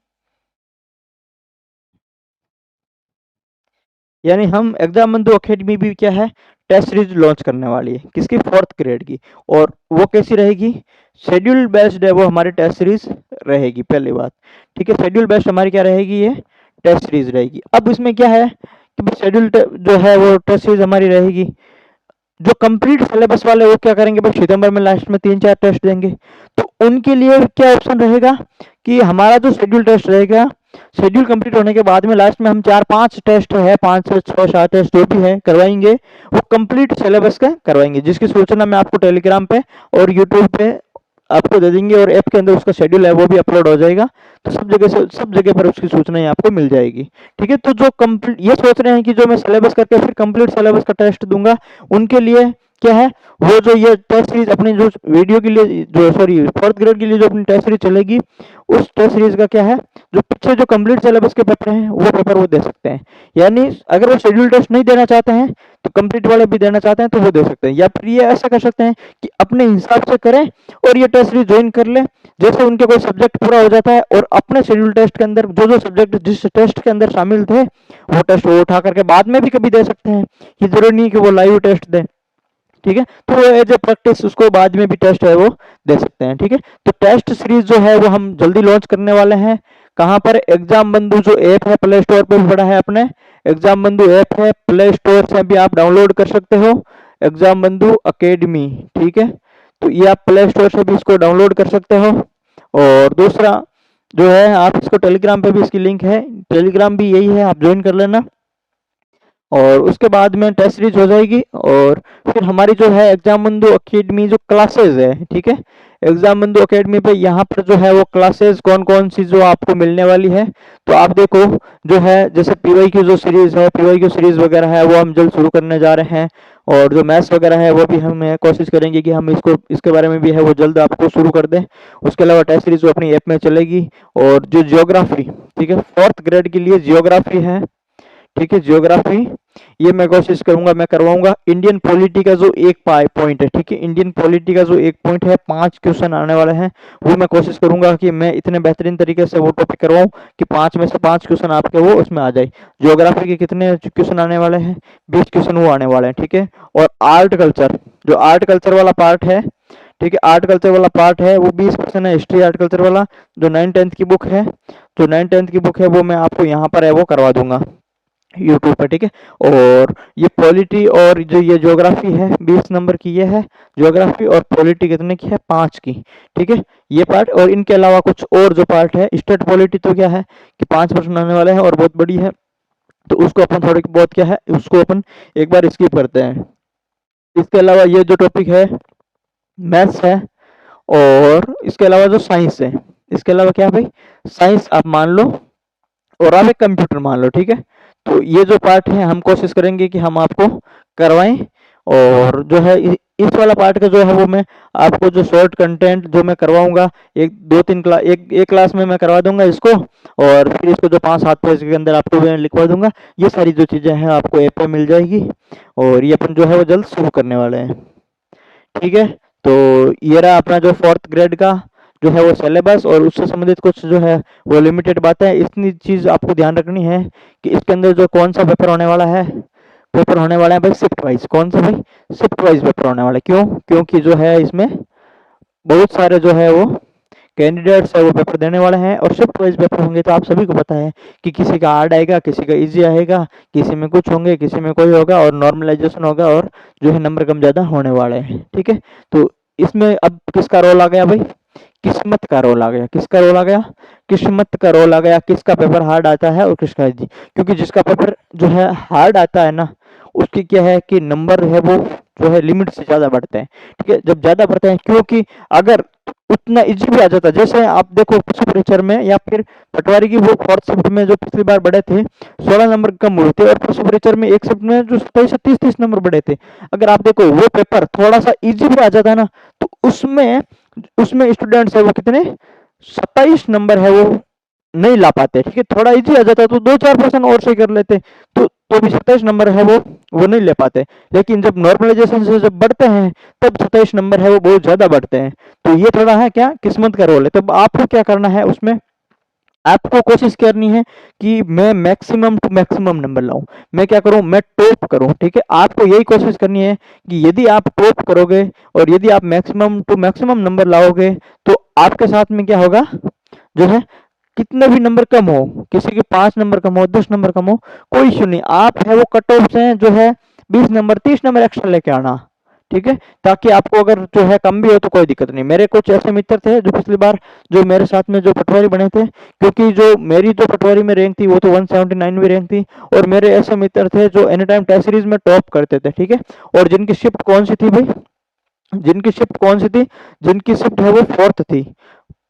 यानी हम एग्जाम बंधु अकेडमी भी क्या है, टेस्ट सीरीज लॉन्च करने वाली है, किसकी, 4th ग्रेड की। और वो कैसी रहेगी, शेड्यूल बेस्ड है वो हमारी टेस्ट सीरीज रहेगी, पहली बात, ठीक है। शेड्यूल बेस्ड हमारी क्या रहेगी, ये टेस्ट सीरीज रहेगी। अब इसमें क्या है कि शेड्यूल जो है वो टेस्ट सीरीज हमारी रहेगी, जो कंप्लीट सिलेबस वाले वो क्या करेंगे भाई, सितंबर में लास्ट में 3-4 टेस्ट देंगे। तो उनके लिए क्या ऑप्शन रहेगा कि हमारा जो शेड्यूल टेस्ट रहेगा, शेड्यूल कंप्लीट होने के बाद में लास्ट में हम 4-5 टेस्ट है, 5 से 6-7 टेस्ट जो भी है करवाएंगे, वो कंप्लीट सिलेबस का करवाएंगे, जिसकी सूचना मैं आपको टेलीग्राम पे और यूट्यूब पे आपको दे देंगे, और ऐप के अंदर उसका शेड्यूल है वो भी अपलोड हो जाएगा। तो सब जगह पर उसकी सूचनाएं आपको मिल जाएगी, ठीक है। तो जो कंप्लीट ये सोच रहे हैं कि जो मैं सिलेबस करके फिर कंप्लीट सिलेबस का टेस्ट दूंगा, उनके लिए क्या है, वो जो ये टेस्ट सीरीज अपनी जो वीडियो के लिए जो सॉरी फोर्थ ग्रेड के लिए जो अपनी टेस्ट सीरीज चलेगी, उस टेस्ट सीरीज का क्या है, जो पीछे जो कंप्लीट सिलेबस के पेपर हैं वो पेपर वो दे सकते हैं। यानी अगर वो शेड्यूल टेस्ट नहीं देना चाहते हैं तो कंप्लीट वाले भी देना चाहते हैं तो वो दे सकते हैं, या फिर ये ऐसा कर सकते हैं कि अपने हिसाब से करें और ये टेस्ट सीरीज ज्वाइन कर ले। जैसे उनके कोई सब्जेक्ट पूरा हो जाता है और अपने शेड्यूल टेस्ट के अंदर जो जो सब्जेक्ट जिस टेस्ट के अंदर शामिल थे वो टेस्ट वो उठा करके बाद में भी कभी दे सकते हैं, ये जरूरी नहीं कि वो लाइव टेस्ट दें। ठीक है, तो वो एज ए प्रैक्टिस उसको बाद में भी टेस्ट है वो दे सकते हैं। ठीक है, तो टेस्ट सीरीज जो है वो हम जल्दी लॉन्च करने वाले हैं। कहाँ पर, एग्जाम बंधु जो ऐप है प्ले स्टोर पे भी पड़ा है अपने, एग्जाम बंधु ऐप है, प्ले स्टोर से भी आप डाउनलोड कर सकते हो, एग्जाम बंधु अकेडमी। ठीक है, तो ये आप प्ले स्टोर से भी इसको डाउनलोड कर सकते हो। और दूसरा जो है, आप इसको टेलीग्राम पे भी इसकी लिंक है, टेलीग्राम भी यही है, आप ज्वाइन कर लेना। और उसके बाद में टेस्ट सीरीज हो जाएगी और फिर हमारी जो है एग्जाम बंधु अकेडमी जो क्लासेस है, ठीक है, एग्जाम बंधु अकेडमी पे यहाँ पर जो है वो क्लासेस कौन कौन सी जो आपको मिलने वाली है, तो आप देखो जो है जैसे पीवाई की जो सीरीज है, पीवाई की सीरीज वगैरह है वो हम जल्द शुरू करने जा रहे हैं। और जो मैथ्स वगैरह है वो भी हम कोशिश करेंगे कि हम इसको इसके बारे में भी है वो जल्द आपको शुरू कर दें। उसके अलावा टेस्ट सीरीज जो अपनी ऐप में चलेगी। और जो जियोग्राफी, ठीक है, फोर्थ ग्रेड के लिए जियोग्राफी है, ठीक है, जियोग्राफी ये मैं कोशिश करूंगा, मैं करवाऊंगा। इंडियन पॉलिटी का जो एक पॉइंट है, ठीक है, इंडियन पॉलिटी का जो एक पॉइंट है, 5 क्वेश्चन आने वाले हैं, वो मैं कोशिश करूंगा कि मैं इतने बेहतरीन तरीके से वो टॉपिक करवाऊं कि 5 में से 5 क्वेश्चन आपके वो उसमें आ जाए। ज्योग्राफी के कितने क्वेश्चन आने वाले हैं, 20 क्वेश्चन वो आने वाले हैं। ठीक है, और आर्ट कल्चर, जो आर्ट कल्चर वाला पार्ट है, ठीक है, आर्ट कल्चर वाला पार्ट है वो 20% है, हिस्ट्री आर्ट कल्चर वाला जो 9th-10th की बुक है, जो 9th-10th की बुक है वो मैं आपको यहाँ पर है वो करवा दूंगा यूट्यूब पर। ठीक है, और ये पॉलिटी और जो ये ज्योग्राफी है 20 नंबर की ये है ज्योग्राफी, और पॉलिटी कितने की है, 5 की। ठीक है, ये पार्ट, और इनके अलावा कुछ और जो पार्ट है, स्टेट पॉलिटी तो क्या है कि 5% आने वाले हैं और बहुत बड़ी है, तो उसको अपन थोड़ी बहुत क्या है उसको अपन एक बार स्किप करते हैं। इसके अलावा ये जो टॉपिक है मैथ्स है, और इसके अलावा जो साइंस है, इसके अलावा क्या है भाई, साइंस आप मान लो और आप एक कंप्यूटर मान लो। ठीक है, तो ये जो पार्ट है हम कोशिश करेंगे कि हम आपको करवाएं। और जो है इस वाला पार्ट का जो है वो मैं आपको जो शॉर्ट कंटेंट जो मैं करवाऊंगा, एक दो तीन क्लास एक क्लास में मैं करवा दूंगा इसको, और फिर इसको जो 5-7 पेज के अंदर आपको मैं लिखवा दूंगा। ये सारी जो चीजें हैं आपको ऐप पे मिल जाएगी, और ये अपन जो है वो जल्द शुरू करने वाले हैं। ठीक है, तो ये रहा अपना जो फोर्थ ग्रेड का जो है वो सिलेबस, और उससे संबंधित कुछ जो है वो लिमिटेड बातें। इतनी चीज आपको ध्यान रखनी है कि इसके अंदर जो कौन सा पेपर होने वाला है, पेपर होने वाला है भाई शिफ्ट वाइज। कौन सा भाई, शिफ्ट वाइज पेपर होने वाला है। क्यों, क्योंकि जो है इसमें बहुत सारे जो है वो कैंडिडेट्स है वो पेपर देने वाले हैं, और शिफ्ट वाइज पेपर होंगे तो आप सभी को पता है कि किसी का हार्ड आएगा, किसी का इजी आएगा, किसी में कुछ होंगे, किसी में कोई होगा, और नॉर्मलाइजेशन होगा, और जो है नंबर कम ज्यादा होने वाले हैं। ठीक है, तो इसमें अब किसका रोल आ गया भाई, किस्मत का रोल आ गया। किसका रोल आ गया, किस्मत का रोल आ गया। किसका पेपर हार्ड आता है और किसका इजी, क्योंकि जिसका पेपर जो है हार्ड आता है ना, उसकी क्या है कि नंबर है वो जो है लिमिट से ज्यादा बढ़ते हैं। ठीक है, जब ज्यादा बढ़ते हैं, क्योंकि अगर उतना इजी भी आ जाता, जैसे आप देखो पशु परीक्षण में या फिर पटवारी की वो फोर्थ शिफ्ट में जो पिछली बार बढ़े थे 16 नंबर कम हुए थे, और पशु परीक्षण में एक शिफ्ट में जो 27 से 30 नंबर बढ़े थे। अगर आप देखो वो पेपर थोड़ा सा इजी भी आ जाता है ना, तो उसमें उसमें स्टूडेंट्स है वो कितने 27 नंबर है वो नहीं ला पाते। ठीक है, थोड़ा इजी आ जाता तो 2-4% और सही कर लेते, तो भी 27 नंबर है वो नहीं ले पाते। लेकिन जब नॉर्मलाइजेशन से जब बढ़ते हैं तब 27 नंबर है वो बहुत ज्यादा बढ़ते हैं। तो ये थोड़ा है क्या, किस्मत का रोल है। तब आपको क्या करना है, उसमें आपको कोशिश करनी है कि मैं मैक्सिमम टू मैक्सिमम नंबर लाऊं, मैं क्या करूं, मैं टॉप करूं। ठीक है, आपको यही कोशिश करनी है कि यदि आप टॉप करोगे और यदि आप मैक्सिमम टू मैक्सिमम नंबर लाओगे, तो आपके साथ में क्या होगा, जो है कितने भी नंबर कम हो, किसी के 5 नंबर कम हो, 10 नंबर कम हो, कोई इश्यू नहीं, आप है वो कट ऑफ से जो है 20 नंबर 30 नंबर एक्स्ट्रा लेके आना। ठीक है, ताकि आपको अगर जो है कम भी हो तो कोई दिक्कत नहीं। मेरे कुछ ऐसे मित्र थे जो पिछली बार जो मेरे साथ में जो पटवारी बने थे, क्योंकि जो मेरी जो पटवारी में रैंक थी वो तो 179 रैंक थी, और मेरे ऐसे मित्र थे जो एनी टाइम टेस्ट सीरीज में टॉप करते थे। ठीक है, और जिनकी शिफ्ट कौन सी थी भाई, जिनकी शिफ्ट कौन सी थी, जिनकी शिफ्ट है वो फोर्थ थी,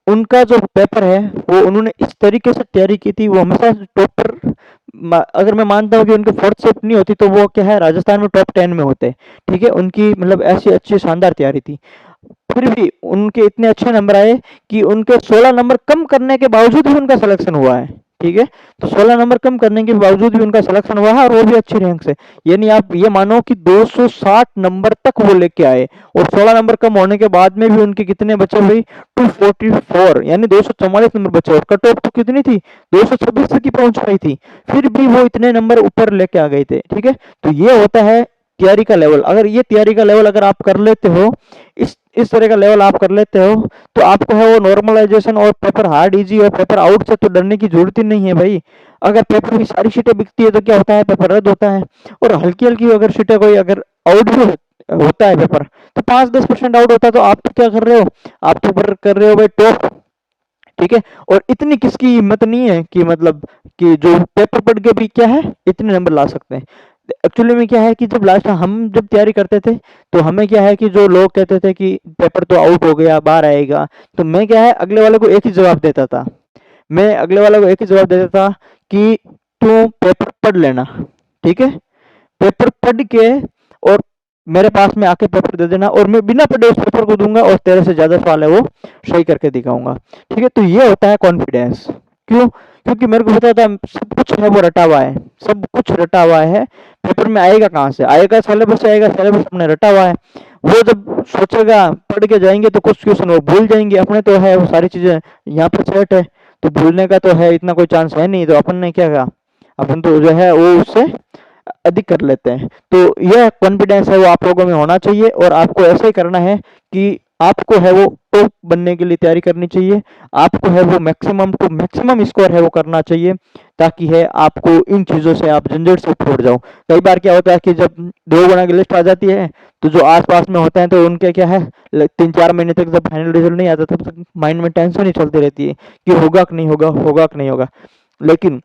उनका जो पेपर है वो उन्होंने इस तरीके से तैयारी की थी, वो हमेशा टॉपर अगर मैं मानता हूँ कि उनकी फोर्थ शिफ्ट नहीं होती तो वो क्या है राजस्थान में टॉप 10 में होते। ठीक है, उनकी मतलब ऐसी अच्छी शानदार तैयारी थी, फिर भी उनके इतने अच्छे नंबर आए कि उनके 16 नंबर कम करने के बावजूद भी उनका सिलेक्शन हुआ है। ठीक है, तो 16 नंबर कम करने के बावजूद भी उनका सिलेक्शन हुआ है और वो भी अच्छी रैंक से। यानी आप ये मानो कि 260 नंबर तक वो लेके आए, और 16 नंबर कम होने के बाद में भी उनके कितने बचे भाई, 244, यानी 244 नंबर बचे, और कट ऑफ तो कितनी थी, 226 तक की पहुंच पाई थी, फिर भी वो इतने नंबर ऊपर लेके आ गए थे। ठीक है, तो ये होता है तैयारी का लेवल। अगर ये तैयारी का लेवल अगर आप कर लेते हो, इस तरह का लेवल आप कर लेते हो, तो आपको है वो नॉर्मलाइजेशन और पेपर हार्ड इजी और पेपर आउट से तो डरने की जरूरत ही नहीं है भाई। अगर पेपर की सारी सीटें बिकती है तो क्या होता है, पेपर रद्द होता है, और हल्की हल्की अगर सीटें कोई अगर आउट भी होता है पेपर, तो 5-10% आउट होता है, तो आप तो क्या कर रहे हो, आप तो कर रहे हो भाई टॉप। ठीक है, और इतनी किसकी हिम्मत नहीं है कि मतलब कि जो पेपर पढ़ के भी क्या है इतने नंबर ला सकते हैं। एक्चुअली में क्या है कि जब लास्ट हम जब तैयारी करते थे, तो हमें क्या है कि जो लोग कहते थे कि पेपर तो आउट हो गया बाहर आएगा, तो मैं क्या है अगले वाले को एक ही जवाब देता था। मैं अगले वाले को एक ही जवाब देता था कि तू पेपर पढ़ लेना। ठीक है, पेपर पढ़ के और मेरे पास में आके पेपर दे देना, और मैं बिना पढ़े उस पेपर को दूंगा और तेरे से ज्यादा सवाल है वो सही करके दिखाऊंगा। ठीक है, तो ये होता है कॉन्फिडेंस। क्यों, क्योंकि मेरे को पता था सब कुछ है वो रटा हुआ है, सब कुछ रटा हुआ है, पेपर में आएगा कहाँ से आएगा, सिलेबस आएगा, सिलेबस अपने रटा हुआ है। वो जब सोचेगा पढ़ के जाएंगे तो कुछ क्वेश्चन वो भूल जाएंगे, अपने तो है वो सारी चीजें यहाँ पे सेट है, तो भूलने का तो है इतना कोई चांस है नहीं, तो अपन ने क्या कहा, अपन तो जो है वो उससे अधिक कर लेते हैं। तो यह कॉन्फिडेंस है वो आप लोगों में होना चाहिए, और आपको ऐसे ही करना है कि आपको है वो टॉप बनने के लिए तैयारी करनी चाहिए, आपको है वो मैक्सिमम टू मैक्सिमम स्कोर है वो करना चाहिए, ताकि है आपको इन चीज़ों से आप झंझट से छोड़ जाओ। कई बार क्या होता है कि जब 2 गुना की लिस्ट आ जाती है, तो जो आसपास में होते हैं तो उनके क्या है 3-4 महीने तक जब फाइनल रिजल्ट नहीं आता तब तक माइंड में टेंशन ही चलती रहती है कि होगा कि नहीं होगा, होगा कि नहीं होगा। लेकिन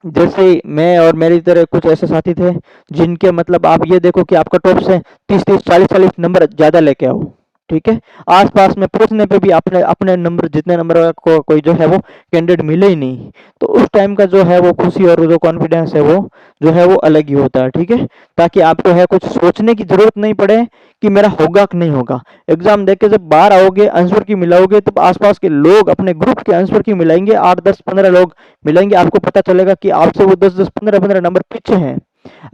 जैसे मैं और मेरी तरह कुछ ऐसे साथी थे जिनके मतलब आप ये देखो कि आपका टॉप से 30-30 40-40 नंबर ज्यादा लेके आओ। ठीक है, आसपास में पूछने पे भी अपने अपने नंबर जितने नंबर को कोई जो है वो कैंडिडेट मिले ही नहीं, तो उस टाइम का जो है वो खुशी और जो कॉन्फिडेंस है वो जो है वो अलग ही होता है। ठीक है, ताकि आपको है कुछ सोचने की जरूरत नहीं पड़े कि मेरा होगा कि नहीं होगा। एग्जाम देके जब बाहर आओगे आंसर की मिलाओगे, तब आसपास के लोग अपने ग्रुप के आंसर की मिलाएंगे, 8-10-15 लोग मिलेंगे, आपको पता चलेगा कि आपसे वो 10-10 15-15 नंबर पीछे हैं।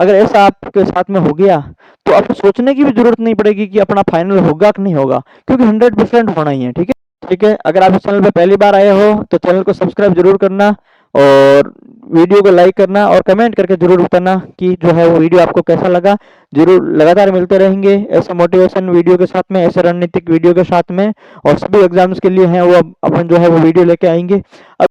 अगर ऐसा आपके साथ में हो गया, तो आपको सोचने की भी जरूरत नहीं पड़ेगी कि अपना फाइनल होगा कि नहीं होगा, क्योंकि 100% होना ही है। ठीक है, ठीक है, अगर आप इस चैनल पे पहली बार आए हो तो चैनल को सब्सक्राइब जरूर करना, और वीडियो को लाइक करना, और कमेंट करके जरूर बताना कि जो है वो वीडियो आपको कैसा लगा। जरूर लगातार मिलते रहेंगे ऐसे मोटिवेशन वीडियो के साथ में, ऐसे रणनीतिक वीडियो के साथ में, और सभी एग्जाम्स के लिए हैं वो अपन जो है वो वीडियो लेके आएंगे।